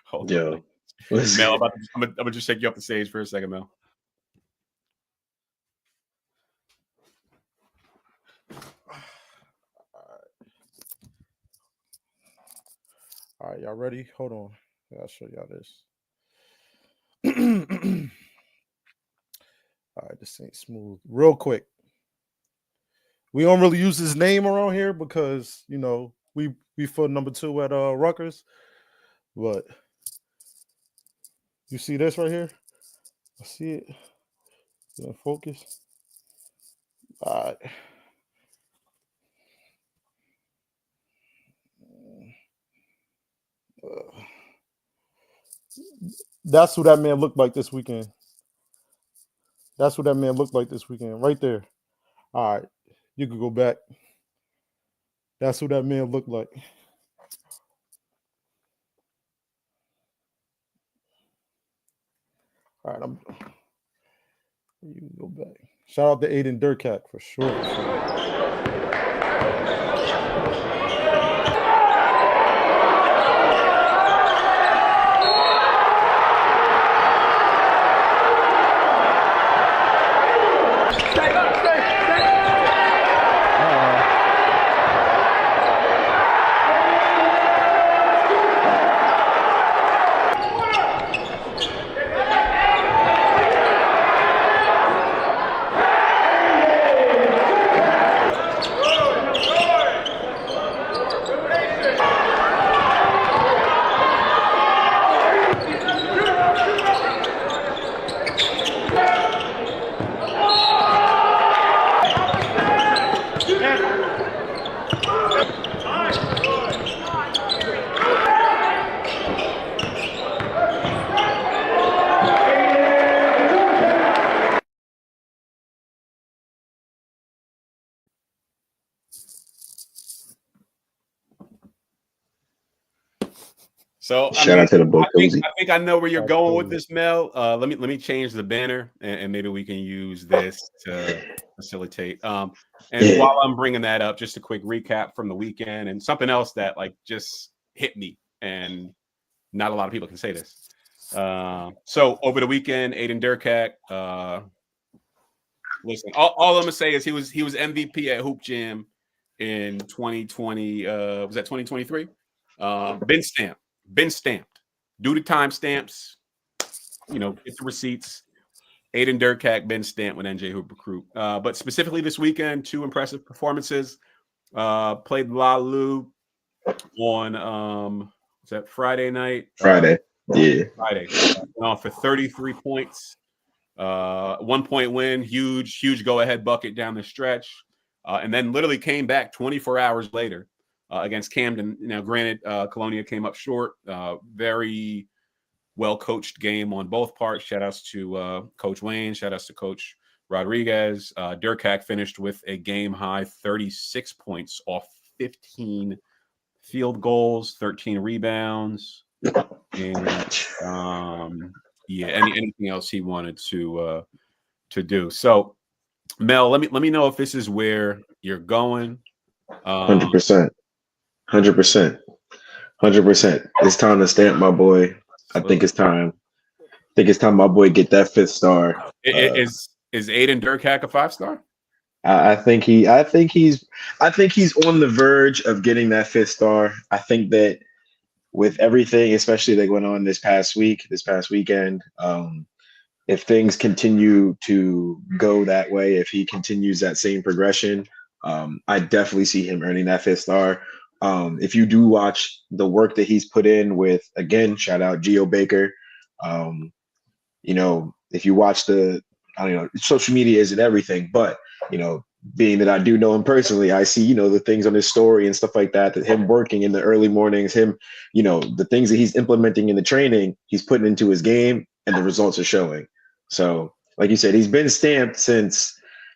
Hold on. Mel, I'm gonna just take you off the stage for a second, Mel.
All right, y'all ready? Hold on. I'll show y'all this. All right, this ain't smooth. Real quick. We don't really use his name around here because, you know, we for number 2 at Rutgers. But you see this right here? I see it. Focus. All right. That's who that man looked like this weekend. Right there. All right. You could go back. That's who that man looked like. All right. You can go back. Shout out to Aiden Derkack for sure.
So
shout out to the boy.
I think I know where you're going with this, Mel. Let me change the banner, and maybe we can use this to facilitate. While I'm bringing that up, just a quick recap from the weekend and something else that like just hit me, and not a lot of people can say this. So over the weekend, Aiden Derkack. Listen, all I'm gonna say is he was MVP at Hoop Jam in 2020. Was that 2023? Been stamped. Due to timestamps, you know, get the receipts. Aiden Derkack been stamped with NJHOOPRECRUIT. But specifically this weekend, 2 impressive performances. Played Lalu on was that Friday night?
Friday.
Friday. Went off for 33 points. 1-point win, huge go-ahead bucket down the stretch. And then literally came back 24 hours later. Against Camden. Now, granted, Colonia came up short. Very well-coached game on both parts. Shout-outs to Coach Wayne. Shout-outs to Coach Rodriguez. Derkack finished with a game-high 36 points off 15 field goals, 13 rebounds, and anything else he wanted to do. So, Mel, let me know if this is where you're going.
100%. 100%. It's time to stamp my boy. I think it's time. My boy get that 5th star.
Is Aiden Derkack a 5-star?
I think he's on the verge of getting that 5th star. I think that with everything, especially that went on this past weekend, if things continue to go that way, if he continues that same progression, I definitely see him earning that 5th star. If you do watch the work that he's put in with, again, shout out Geo Baker. You know, if you watch social media isn't everything, but you know, being that I do know him personally, I see, the things on his story and stuff like that, that him working in the early mornings, him, the things that he's implementing in the training, he's putting into his game and the results are showing. So like you said, he's been stamped since,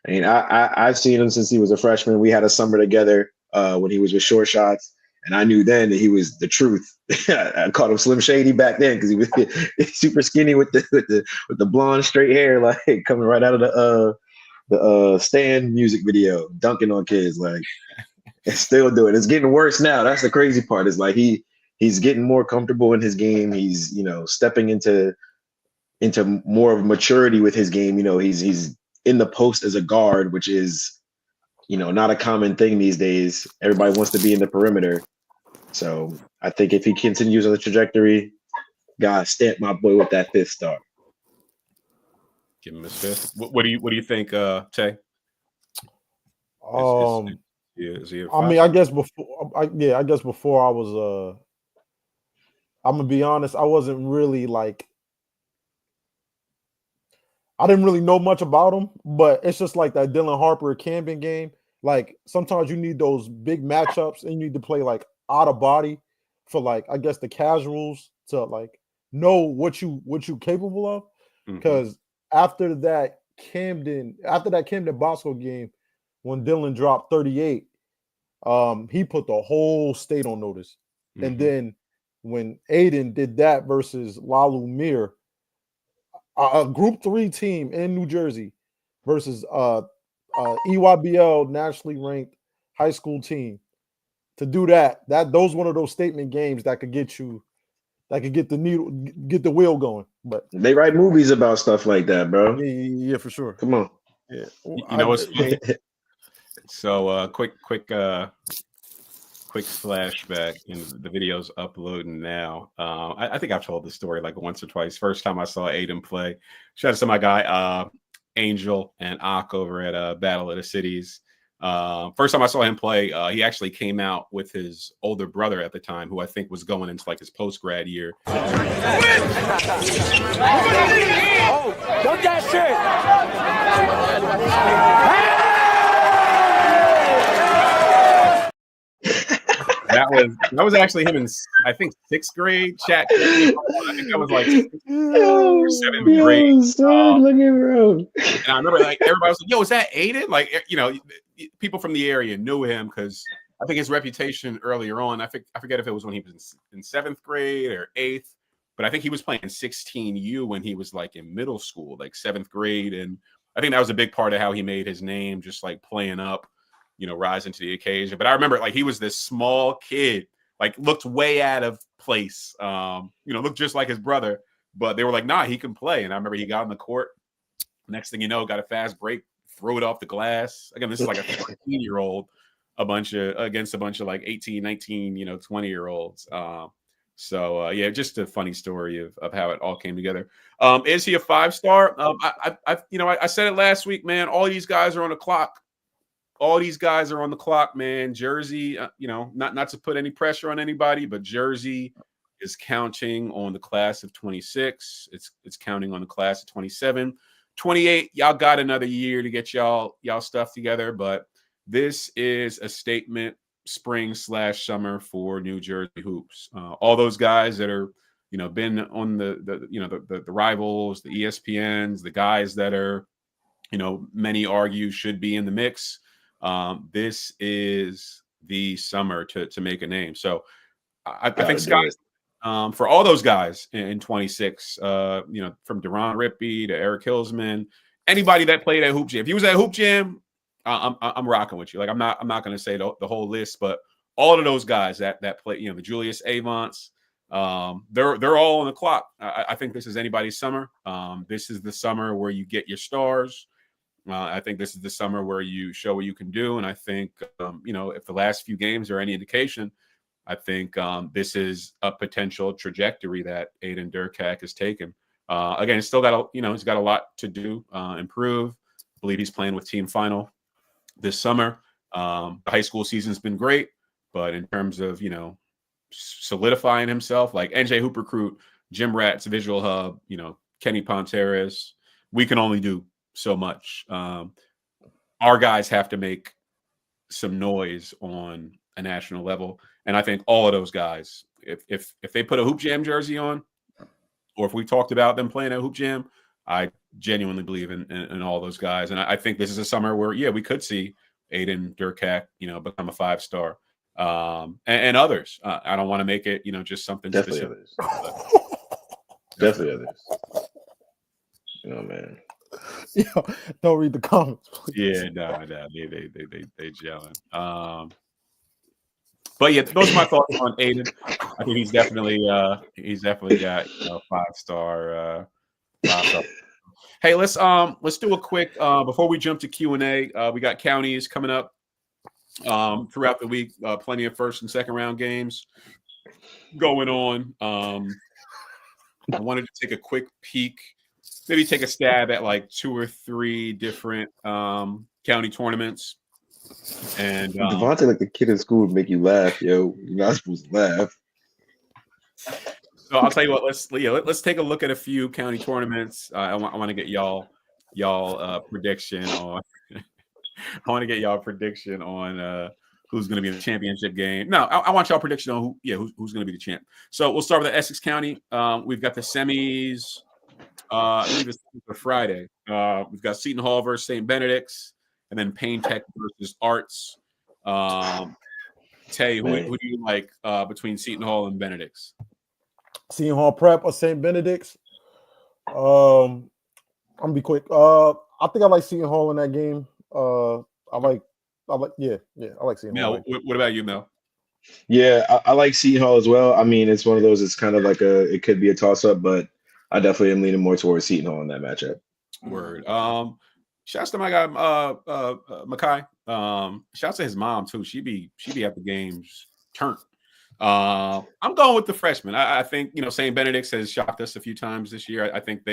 I've seen him since he was a freshman. We had a summer together when he was with Short Shots. And I knew then that he was the truth. I called him Slim Shady back then because he was super skinny with the blonde straight hair, like coming right out of the Stan music video, dunking on kids, like, and still doing it. It's getting worse now. That's the crazy part. Is like he's getting more comfortable in his game. He's stepping into more of maturity with his game. He's in the post as a guard, which is not a common thing these days. Everybody wants to be in the perimeter. So I think if he continues on the trajectory, God stamp my boy with that 5th star.
Give him his 5th. What do you think, Tay? Is he
I mean, I guess before I was I'm gonna be honest, I wasn't really like, I didn't really know much about him, but it's just like that Dylan Harper Camden game. Like sometimes you need those big matchups and you need to play like out of body for like, I guess, the casuals to like know what you capable of. Because after that Camden Bosco game, when Dylan dropped 38, he put the whole state on notice. And then when Aiden did that versus Lalu Mir, a Group 3 team in New Jersey versus EYBL nationally ranked high school team, to do that those one of those statement games that could get the wheel going. But
they write movies about stuff like that, bro.
Yeah, for sure.
Come on.
Yeah.
What's funny? So quick flashback. The video's uploading now. I think I've told the story like once or twice. First time I saw Aiden play, shout out to my guy Angel and Ak over at Battle of the Cities. First time I saw him play, he actually came out with his older brother at the time, who I think was going into like his post-grad year.
Oh, don't that shit!
That was actually him in, I think, 6th grade. Shaq, I think that was like 7th grade. And I remember like everybody was like, "Yo, is that Aiden?" Like, people from the area knew him because I think his reputation earlier on. I forget if it was when he was in 7th grade or 8th, but I think he was playing 16U when he was like in middle school, like 7th grade, and I think that was a big part of how he made his name, just like playing up, rising to the occasion. But I remember like he was this small kid, like looked way out of place, looked just like his brother, but they were like, nah, he can play. And I remember he got on the court. Next thing you know, got a fast break, threw it off the glass. Again, this is like a 14-year-old against a bunch of like 18, 19, 20-year-olds. Yeah, just a funny story of how it all came together. Is he a 5-star? I said it last week, man. All these guys are on the clock. Man. Jersey, not to put any pressure on anybody, but Jersey is counting on the class of 26. It's counting on the class of 27. 28, y'all got another year to get y'all stuff together, but this is a statement spring/summer for New Jersey hoops. All those guys that are, been on the rivals, the ESPNs, the guys that are, many argue should be in the mix. This is the summer to make a name. So I think Scott, for all those guys in 26, from Deron Rippey to Eric Hillsman, anybody that played at Hoop Jam. If he was at Hoop Jam, I'm rocking with you. Like I'm not going to say the whole list, but all of those guys that play, the Julius Avants, they're all on the clock. I think this is anybody's summer. This is the summer where you get your stars. I think this is the summer where you show what you can do. And I think, if the last few games are any indication, I think this is a potential trajectory that Aiden Derkack has taken. Again, he's still got he's got a lot to do, improve. I believe he's playing with Team Final this summer. The high school season's been great, but in terms of, solidifying himself, like NJHOOPRECRUIT, Jim Rat's Visual Hub, Kenny Ponteras, we can only do so much. our guys have to make some noise on a national level. And I think all of those guys, if they put a Hoop Jam jersey on, or if we talked about them playing at Hoop Jam, I genuinely believe in all those guys. And I think this is a summer where, we could see Aiden, Derkack, become a 5-star, and others. I don't want to make it, just something
Definitely
specific.
others. Definitely others. Man.
Don't read the comments, please.
Yeah, no, they gelling. But yeah, those are my thoughts on Aiden. I think he's definitely got 5-star. 5-star. Hey, let's do a quick before we jump to Q&A. We got counties coming up throughout the week. Plenty of first and second round games going on. I wanted to take a quick peek, maybe take a stab at like 2 or 3 different county tournaments. And
Devontae, like the kid in school, would make you laugh, yo. You're not supposed to laugh.
So I'll tell you what. Let's take a look at a few county tournaments. I want to get y'all prediction on. I want to get y'all prediction on who's going to be in the championship game. No, I want y'all prediction on who's going to be the champ. So we'll start with the Essex County. We've got the semis. I believe it's for Friday. We've got Seton Hall versus St. Benedict's, and then Payne Tech versus Arts. Tay, who do you like between Seton Hall and Benedict's?
Seton Hall Prep or St. Benedict's? I'm gonna be quick. I think I like Seton Hall in that game. I like Seton Hall.
What about you, Mel?
Yeah, I like Seton Hall as well. I mean, it's one of those. It's kind of like it could be a toss up, but I definitely am leaning more towards Seton Hall in that matchup.
Word. Shouts to my guy Makai. Shouts to his mom too. She be at the games turn. I'm going with the freshmen. I think St. Benedict's has shocked us a few times this year. I think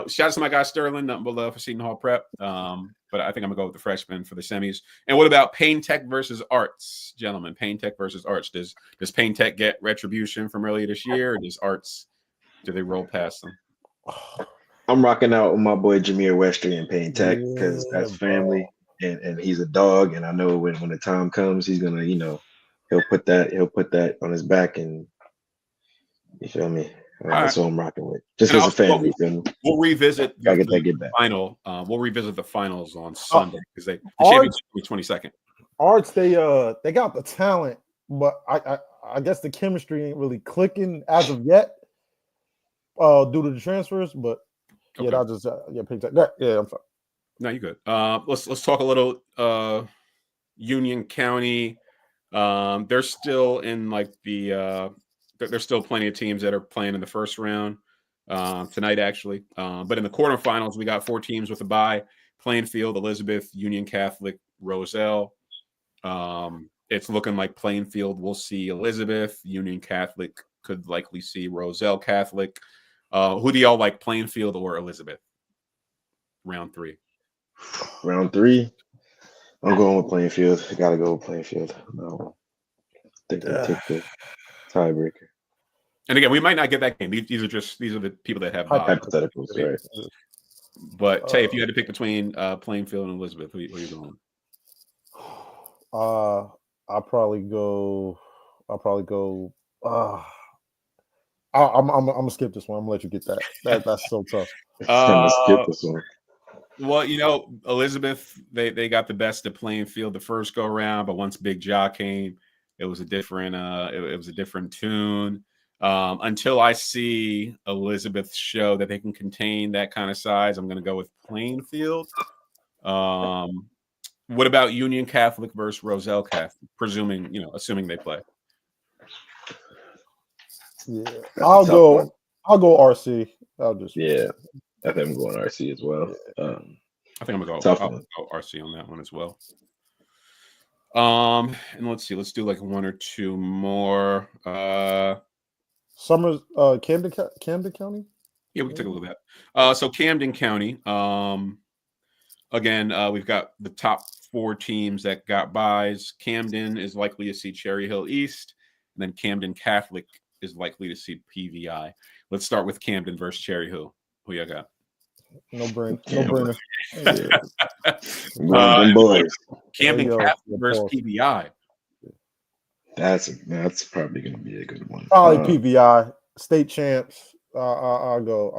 shouts to my guy Sterling, nothing but love for Seton Hall Prep. But I think I'm gonna go with the freshmen for the semis. And what about Payne Tech versus Arts, gentlemen? Payne Tech versus Arts. Does Payne Tech get retribution from earlier this year, or does Arts, do they roll past them?
I'm rocking out with my boy Jameer Westry and Payne Tech because that's family, and he's a dog, and I know when the time comes, he's gonna he'll put that on his back, and you feel me. That's what I'm rocking with. Just as a family.
We'll revisit
get back.
Final. We'll revisit the finals on Sunday because the championship will be 22nd.
Arts, they got the talent, but I guess the chemistry ain't really clicking as of yet, due to the transfers. But
Okay.
I'll just Payne Tech. Yeah, I'm sorry.
No, you're good. Let's talk a little Union County. They're still in like there's still plenty of teams that are playing in the first round tonight, actually. But in the quarterfinals, we got 4 teams with a bye: Plainfield, Elizabeth, Union Catholic, Roselle. It's looking like Plainfield will see Elizabeth. Union Catholic could likely see Roselle Catholic. Who do y'all like, Plainfield or Elizabeth? Round 3.
Round 3. I'm going with Plainfield. I gotta go with Plainfield. No, I think they take the tiebreaker.
And again, we might not get that game. These are the people that have
hypotheticals, right?
But Tay, if you had to pick between Plainfield and Elizabeth, who are you going?
I'll probably go. I'm gonna skip this one. I'm gonna let you get that. That's so tough.
I'm gonna skip this one.
Well, Elizabeth, they got the best of Plainfield the first go around, but once Big Ja came, it was a different it was a different tune. Until I see Elizabeth show that they can contain that kind of size, I'm going to go with Plainfield. What about Union Catholic versus Roselle Catholic? Assuming they play.
Yeah, I'll go RC. I
think I'm going RC as well.
I think I'm gonna go RC on that one as well. And let's see. Let's do like 1 or 2 more.
Summers, Camden County.
Yeah, we can take a look at that. So Camden County. Again, we've got the top 4 teams that got buys. Camden is likely to see Cherry Hill East, and then Camden Catholic is likely to see PVI. Let's start with Camden versus Cherry Hill. Who you got?
No brainer.
Yeah. Them boys.
Camden
Yo,
Captain versus
pause.
PBI.
That's probably gonna be a good one.
Probably PVI. State champs. I'll go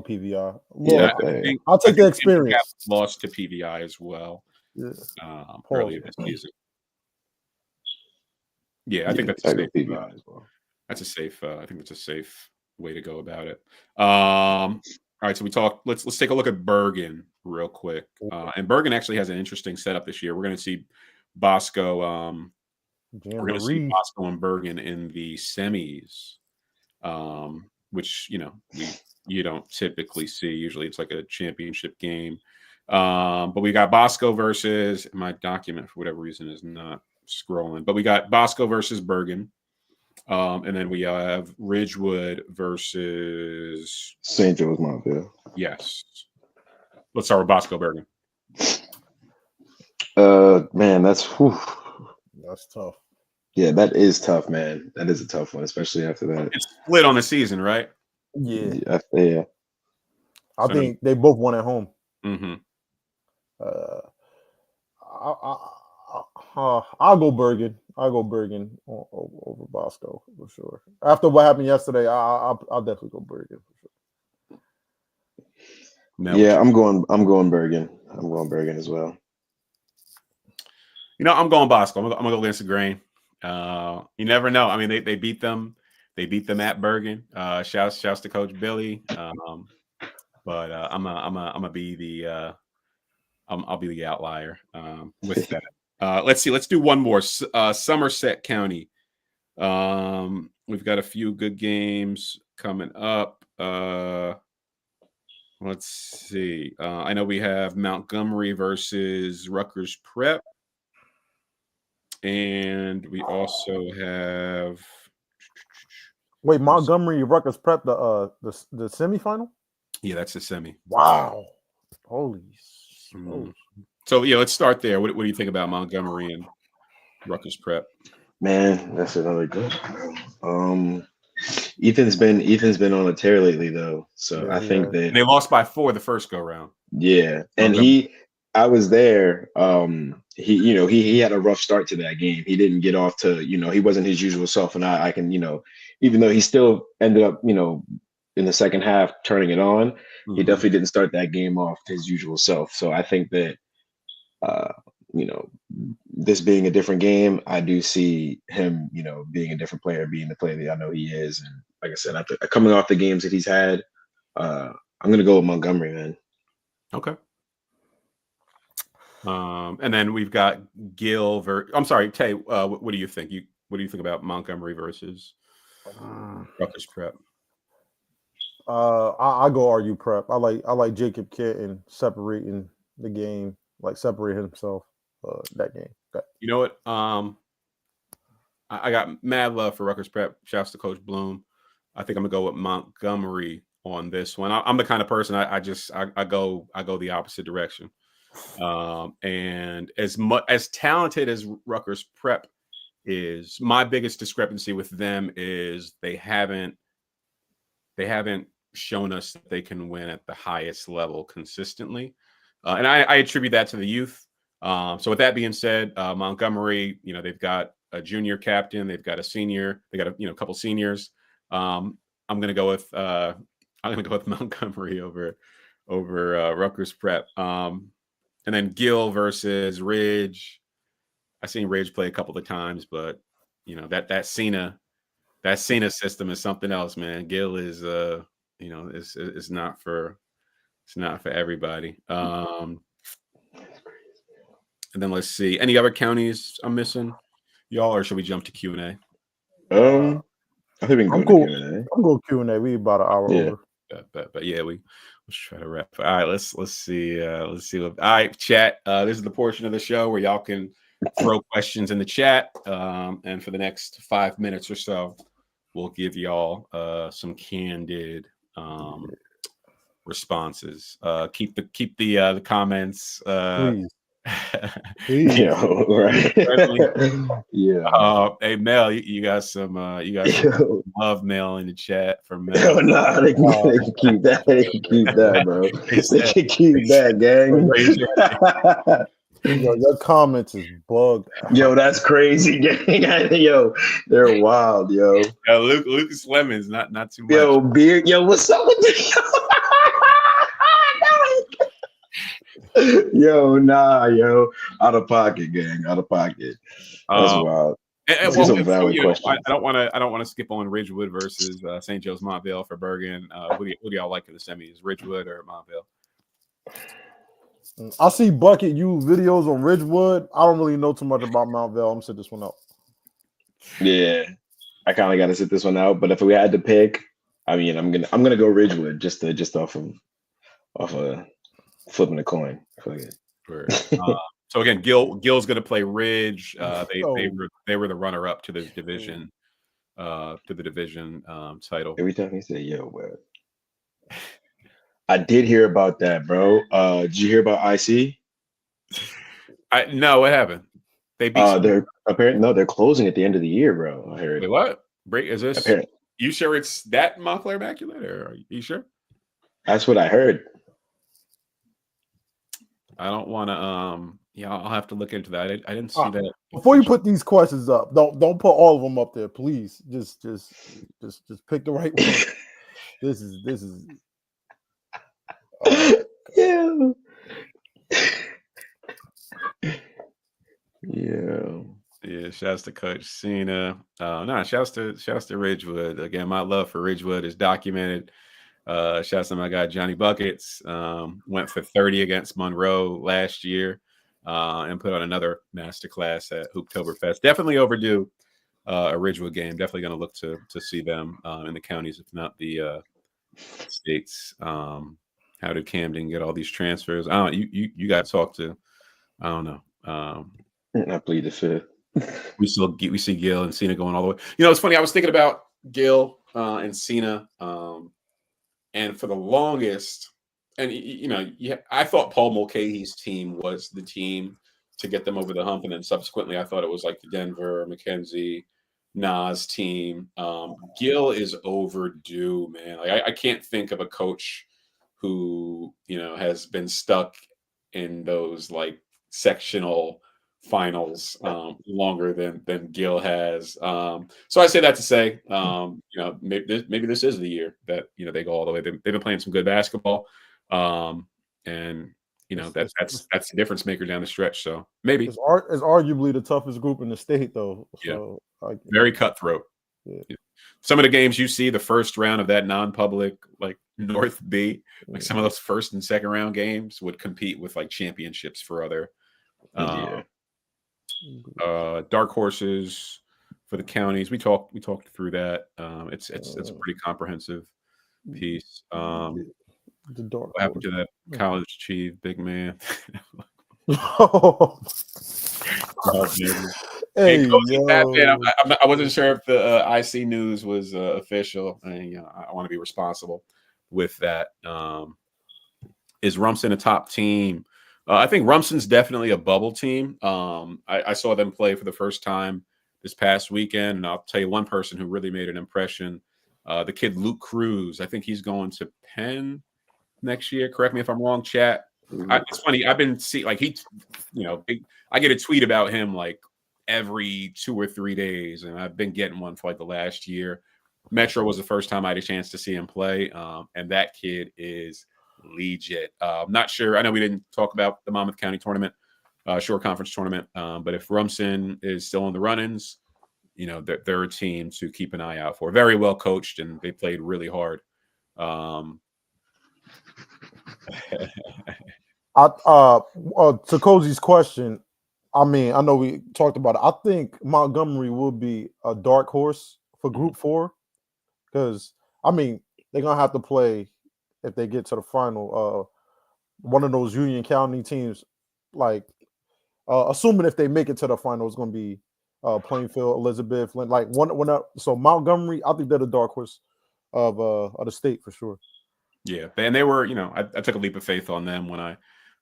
PVI.
Yeah,
I'll take the
Camden
experience.
Cap lost to PBI as well
Yeah.
earlier this season. Yeah, I think that's a safe
PVI as well.
That's a safe. I think that's a safe way to go about it. All right, so we talked. Let's take a look at Bergen real quick. And Bergen actually has an interesting setup this year. We're going to see Bosco. We're going to see Bosco and Bergen in the semis, which you don't typically see. Usually, it's like a championship game. But we got Bosco versus my document for whatever reason is not scrolling. But we got Bosco versus Bergen. And then we have Ridgewood versus
St. Joe's Montville.
Yes. Let's start with Bosco Bergen.
Man, that's
tough.
Yeah, that is tough, man. That is a tough one, especially after that.
It's split on the season, right?
Yeah.
Yeah.
I think they both won at home.
Mm-hmm.
I'll go Bergen. I'll go Bergen over Bosco for sure. After what happened yesterday, I'll definitely go Bergen for sure.
Yeah, I'm going Bergen. I'm going Bergen as well.
I'm going Bosco. I'm gonna go against the grain. You never know. I mean, they beat them. They beat them at Bergen. Shouts to Coach Billy. But I'm gonna be the I'll be the outlier with that. Let's see. Let's do one more. Somerset County. We've got a few good games coming up. Let's see. I know we have Montgomery versus Rutgers Prep. And we also have.
Wait, Montgomery Rutgers Prep the semifinal?
Yeah, that's the semi.
Wow. Holy.
So yeah, let's start there. What do you think about Montgomery and Rutgers Prep?
Man, that's another good one. Ethan's been on a tear lately though, so I think that
they lost by 4 the first go round.
Yeah, and I was there. He had a rough start to that game. He didn't get off to he wasn't his usual self, and I can even though he still ended up in the second half turning it on, he definitely didn't start that game off his usual self. So I think that this being a different game, I do see him, being a different player, being the player that I know he is. And like I said, after coming off the games that he's had, I'm going to go with Montgomery, man.
Okay. And then we've got Gil. I'm sorry, Tay. What do you think? What do you think about Montgomery versus Rutgers Prep?
I go RU Prep. I like Jacob Kitten separating the game, like separating himself that game. Okay.
You know what? I got mad love for Rutgers Prep. Shouts to Coach Bloom. I think I'm gonna go with Montgomery on this one. I'm the kind of person I go the opposite direction. And as talented as Rutgers Prep is, my biggest discrepancy with them is they haven't shown us that they can win at the highest level consistently. And I attribute that to the youth. So with that being said, Montgomery, they've got a junior captain, they've got a senior, they got a couple seniors. I'm gonna go with Montgomery over Rutgers Prep. And then Gil versus Ridge. I've seen Ridge play a couple of times, but that Cena system is something else, man. Gil is it's not for everybody. And then let's see, any other counties I'm missing, y'all, or should we jump to Q&A?
I think we can go to Q&A.
I'm going Q&A. We about an hour over.
But yeah, let's try to wrap. All right, let's see. Let's see. All right, chat. This is the portion of the show where y'all can throw questions in the chat. And for the next 5 minutes or so, we'll give y'all some candid responses. Keep the comments
Yo, right? Yeah.
Hey Mel, you got some
Yo,
love mail in the chat from
yo,
Mel.
nah, they can keep that. They can keep that, bro. They can keep that, gang.
Yo, your comments is bugged.
Yo, that's crazy, gang. Yo, they're wild, yo.
Lucas Lemons, not too much.
Yo, beer. Yo, what's up with this? Yo, nah, yo. Out of pocket, gang. Out of pocket. That's wild.
And
These are valid questions.
I don't want to skip on Ridgewood versus St. Joe's Montvale for Bergen. Who do y'all like in the semis, Ridgewood or Montvale?
I see Bucket use videos on Ridgewood. I don't really know too much about Montvale. I'm gonna sit this one out.
Yeah, I kind of got to sit this one out. But if we had to pick, I mean, I'm gonna go Ridgewood just off of flipping a coin.
So again, Gil's going to play Ridge. They were the runner up to the division title.
Every time he said, "Yo, what?" I did hear about that, bro. Did you hear about IC?
No, what happened? They beat.
They're closing at the end of the year, bro. I heard.
Wait, what? Break is this?
Apparently.
You sure it's that Montclair Immaculate, or are you sure?
That's what I heard.
I don't want to. Yeah, I'll have to look into that. I didn't see that.
Before you put these questions up, don't put all of them up there, please. Just pick the right one. This is.
Yeah. Yeah.
Shouts to Coach Cena. Shouts to Ridgewood. Again, my love for Ridgewood is documented. Shouts to my guy Johnny Buckets. Went for 30 against Monroe last year, and put on another masterclass at Hooptoberfest. Definitely overdue a Ridgewood game. Definitely going to look to see them in the counties, if not the states. How did Camden get all these transfers? I don't know. You got to talk to. I don't know.
I plead the fifth.
We see Gil and Cena going all the way. It's funny. I was thinking about Gil and Cena, and for the longest, and I thought Paul Mulcahy's team was the team to get them over the hump, and then subsequently, I thought it was like the Denver, McKenzie, Nas team. Gil is overdue, man. Like I can't think of a coach who has been stuck in those like sectional finals longer than Gil has. So I say that to say, maybe this is the year that they go all the way. They've been playing some good basketball, and that's the difference maker down the stretch. So maybe
it's arguably the toughest group in the state, though. So,
very cutthroat. Yeah. Some of the games you see, the first round of that non-public, like North B, like some of those first and second round games would compete with like championships for other dark horses for the counties. We talked through that. It's a pretty comprehensive piece. What happened to that college chief, big man? Hey, I wasn't sure if the IC news was official, and I want to be responsible with that. Is Rumson a top team? I think Rumson's definitely a bubble team. I saw them play for the first time this past weekend, and I'll tell you one person who really made an impression. The kid Luke Cruz. I think he's going to Penn next year. Correct me if I'm wrong, chat. It's funny. I've been seeing like I get a tweet about him like every 2 or 3 days, and I've been getting one for like the last year. Metro was the first time I had a chance to see him play, and that kid is legit. I'm not sure. I know we didn't talk about the Monmouth County tournament, short conference tournament, but if Rumson is still in the run-ins, they're a team to keep an eye out for. Very well coached, and they played really hard.
To Cozy's question, I mean, I know we talked about it. I think Montgomery will be a dark horse for Group 4 because, I mean, they're going to have to play, if they get to the final, one of those Union County teams, like, assuming if they make it to the final, it's going to be Plainfield, Elizabeth, like so Montgomery, I think they're the dark horse of the state for sure.
Yeah, and they were, I took a leap of faith on them when I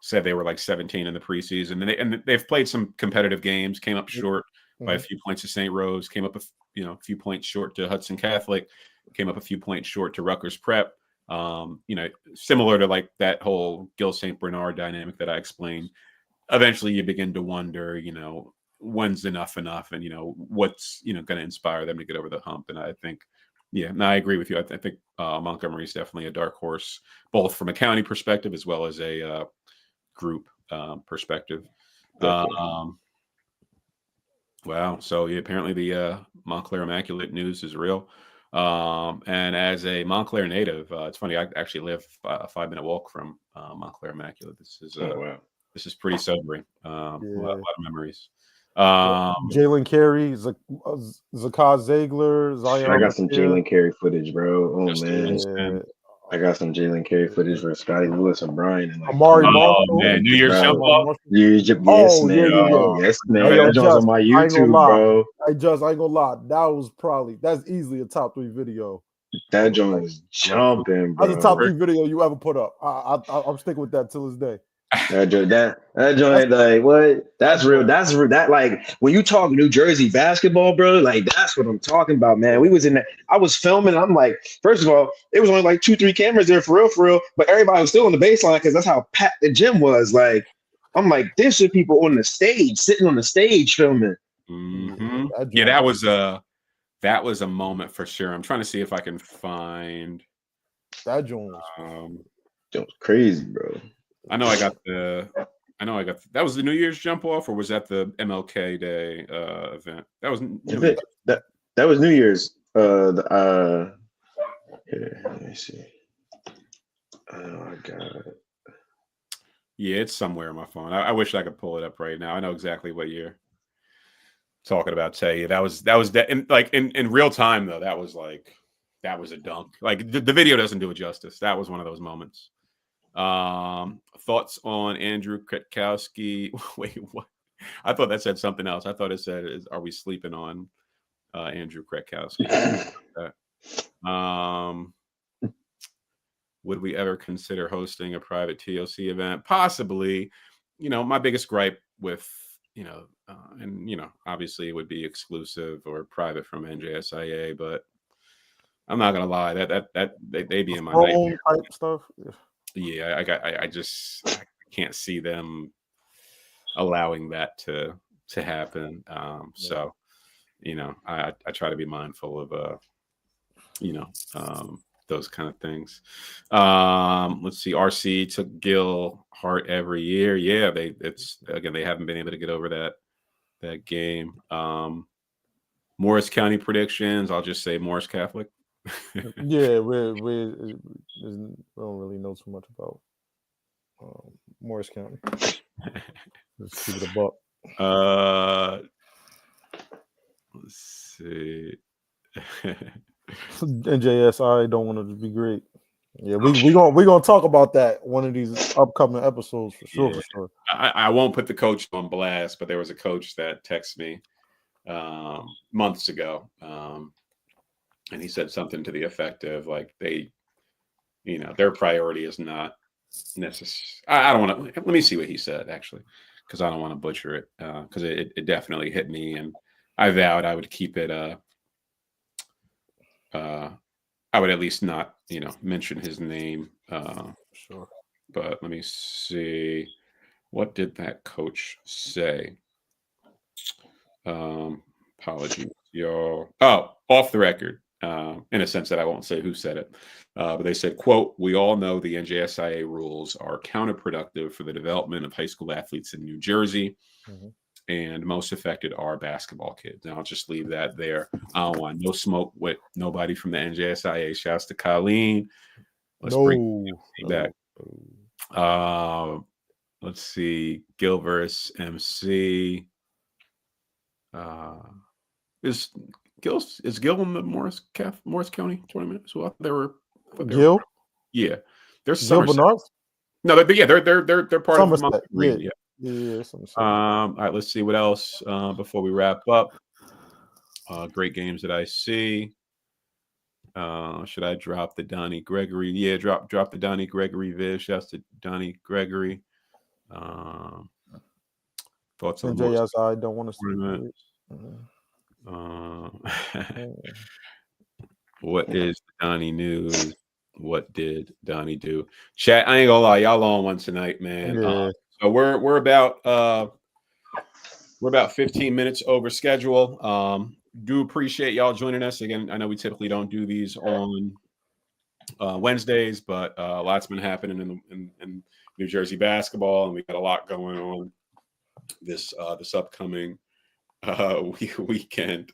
said they were like 17 in the preseason, and they've played some competitive games. Came up short by a few points to St. Rose. Came up a few points short to Hudson Catholic. Came up a few points short to Rutgers Prep. Similar to like that whole Gil St. Bernard dynamic that I explained. Eventually, you begin to wonder, when's enough, and what's going to inspire them to get over the hump. And I think, I agree with you. I think Montgomery is definitely a dark horse, both from a county perspective as well as a group perspective. Wow. So apparently the Montclair Immaculate news is real. And as a Montclair native, it's funny. I actually live a 5-minute walk from Montclair Immaculate. This is
wow.
This is pretty sobering. A lot of memories.
Jalen Carey, Zakah Ziegler, Zion.
I got some Jalen Carey footage, bro. Oh man,
Yeah.
I got some Jalen Carey footage for Scotty Lewis and Brian. And
Amari Marshall.
Man, New Year's jump off.
Yes, man. Yes, man.
Hey, yo,
that joint's on my YouTube, bro.
I ain't gonna lie. That's easily a top 3 video.
That joint is jumping, bro.
That's a top 3 video you ever put up. I'm sticking with that till this day.
That joint, like what? That's real. That like when you talk New Jersey basketball, bro. Like that's what I'm talking about, man. We was in that. I was filming. I'm like, first of all, it was only like 2-3 cameras there for real. But everybody was still on the baseline because that's how packed the gym was. Like, I'm like, there's some people on the stage, sitting on the stage filming.
Mm-hmm. Yeah, that was a moment for sure. I'm trying to see if I can find
that joint.
That was crazy, bro.
I know I got that was the New Year's jump off, or was that the MLK Day event? That was
that was New Year's. Here, let me see. Oh, I got it.
Yeah, it's somewhere on my phone. I wish I could pull it up right now. I know exactly what you're talking about. Tell you that was in real time though. That was a dunk. Like the video doesn't do it justice. That was one of those moments. Thoughts on Andrew Kretkowski? Wait, what? I thought that said something else. I thought it said, "Are we sleeping on Andrew Kretkowski?" Would we ever consider hosting a private TOC event? Possibly. My biggest gripe with obviously it would be exclusive or private from NJSIA, but I'm not gonna lie, that they be in my nightmare
type stuff.
Yeah, I can't see them allowing that to happen. So, I try to be mindful of those kind of things. Let's see. RC took Gil Hart every year. Yeah, they haven't been able to get over that game. Morris County predictions. I'll just say Morris Catholic.
Yeah, we don't really know too much about Morris County. Let's keep it a buck.
Let's see.
NJSI don't want it to be great. Yeah, we gonna talk about that one of these upcoming episodes for sure.
Yeah.
For sure.
I won't put the coach on blast, but there was a coach that texted me months ago. And he said something to the effect of like their priority is not necessary. I don't want to. Let me see what he said actually, because I don't want to butcher it. Because it definitely hit me, and I vowed I would keep it. I would at least not mention his name.
Sure.
But let me see. What did that coach say? Apologies, y'all. Oh, off the record. In a sense that I won't say who said it, but they said, quote, "We all know the NJSIA rules are counterproductive for the development of high school athletes in New Jersey, and most affected are basketball kids." Now I'll just leave that there. I don't want no smoke with nobody from the NJSIA. Shouts to Colleen. Let's bring back. Let's see. Gil versus MC. Is Gil in the Morris County tournament? So they were
Gil.
Yeah, there's
Gil
Somerset.
Bernard.
No, they're part
Somerset.
of the
Yeah. Somerset.
All right, let's see what else before we wrap up. Great games that I see. Should I drop the Donnie Gregory? Yeah, drop the Donnie Gregory vid. Shouts to Donnie Gregory. Thoughts on
NJ,
the
yes, I don't want to see
tournament?
it.
What is the Donnie news? What did Donnie do? Chat, I ain't gonna lie, y'all on one tonight, man.
Yeah.
So we're about 15 minutes over schedule. Do appreciate y'all joining us again. I know we typically don't do these on Wednesdays, but a lot's been happening in New Jersey basketball, and we got a lot going on this upcoming weekend.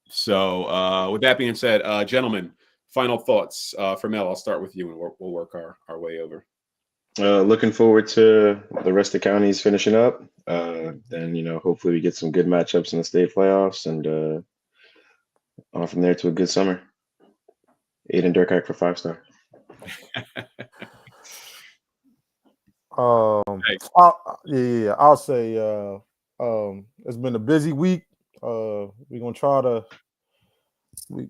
So with that being said, gentlemen, final thoughts from Mel. I'll start with you, and we'll work our way over.
Looking forward to the rest of the counties finishing up. Then, hopefully we get some good matchups in the state playoffs, and on from there to a good summer. Aiden Derkack for 5-star.
I'll say it's been a busy week. We're gonna try to.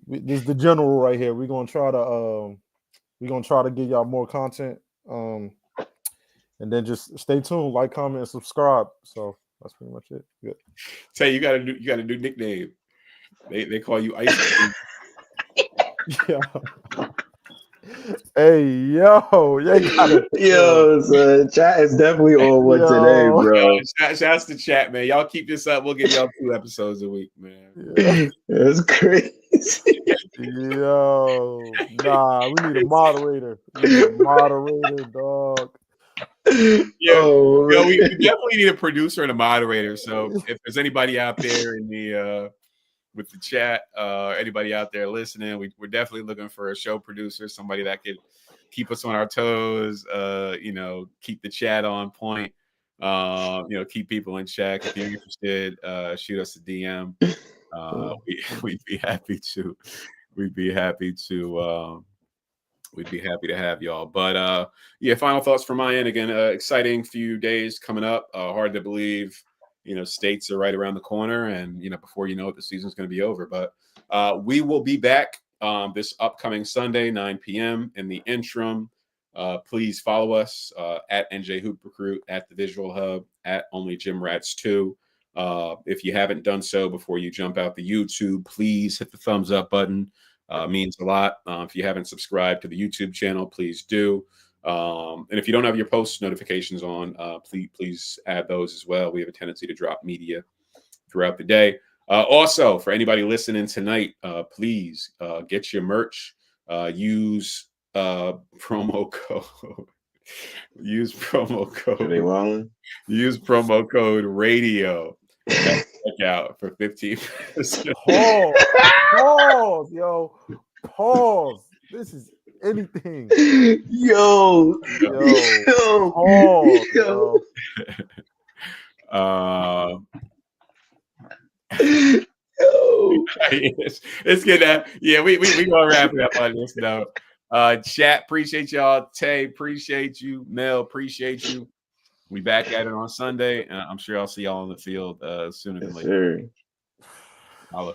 This is the general right here. We're gonna try to give y'all more content. And then just stay tuned, like, comment, and subscribe. So that's pretty much it. Good.
Say you got a new nickname. They call you Ice Cream.
Yeah. Hey, yo,
So chat is definitely on one today, bro.
Shouts to chat, man. Y'all keep this up. We'll give y'all 2 episodes a week, man.
Yeah. That's crazy.
Yo, nah, we need a moderator. Dog.
We definitely need a producer and a moderator. So if there's anybody out there in the with the chat, anybody out there listening, we're definitely looking for a show producer, somebody that could keep us on our toes, keep the chat on point, keep people in check. If you're interested, shoot us a DM. We'd be happy to. We'd be happy to have y'all. But final thoughts from my end. Again, exciting few days coming up. Hard to believe, states are right around the corner, and before you know it, the season's going to be over. But we will be back this upcoming Sunday, 9 p.m. In the interim, please follow us at NJHOOPRECRUIT, at the Visual Hub, at Only Gym Rats 2. If you haven't done so before you jump out the YouTube, please hit the thumbs up button. Means a lot. If you haven't subscribed to the YouTube channel, please do. And if you don't have your post notifications on, please add those as well. We have a tendency to drop media throughout the day. Also, for anybody listening tonight, please get your merch. Use promo code. Use promo code radio. Check out for 15%.
Pause, yo. Pause. This is anything.
Yo.
Pause, yo.
It's good. We gonna wrap it up on this note. Chat, appreciate y'all. Tay, appreciate you. Mel, appreciate you. We back at it on Sunday, and I'm sure I'll see y'all on the field sooner than later.
Sure.
Holla.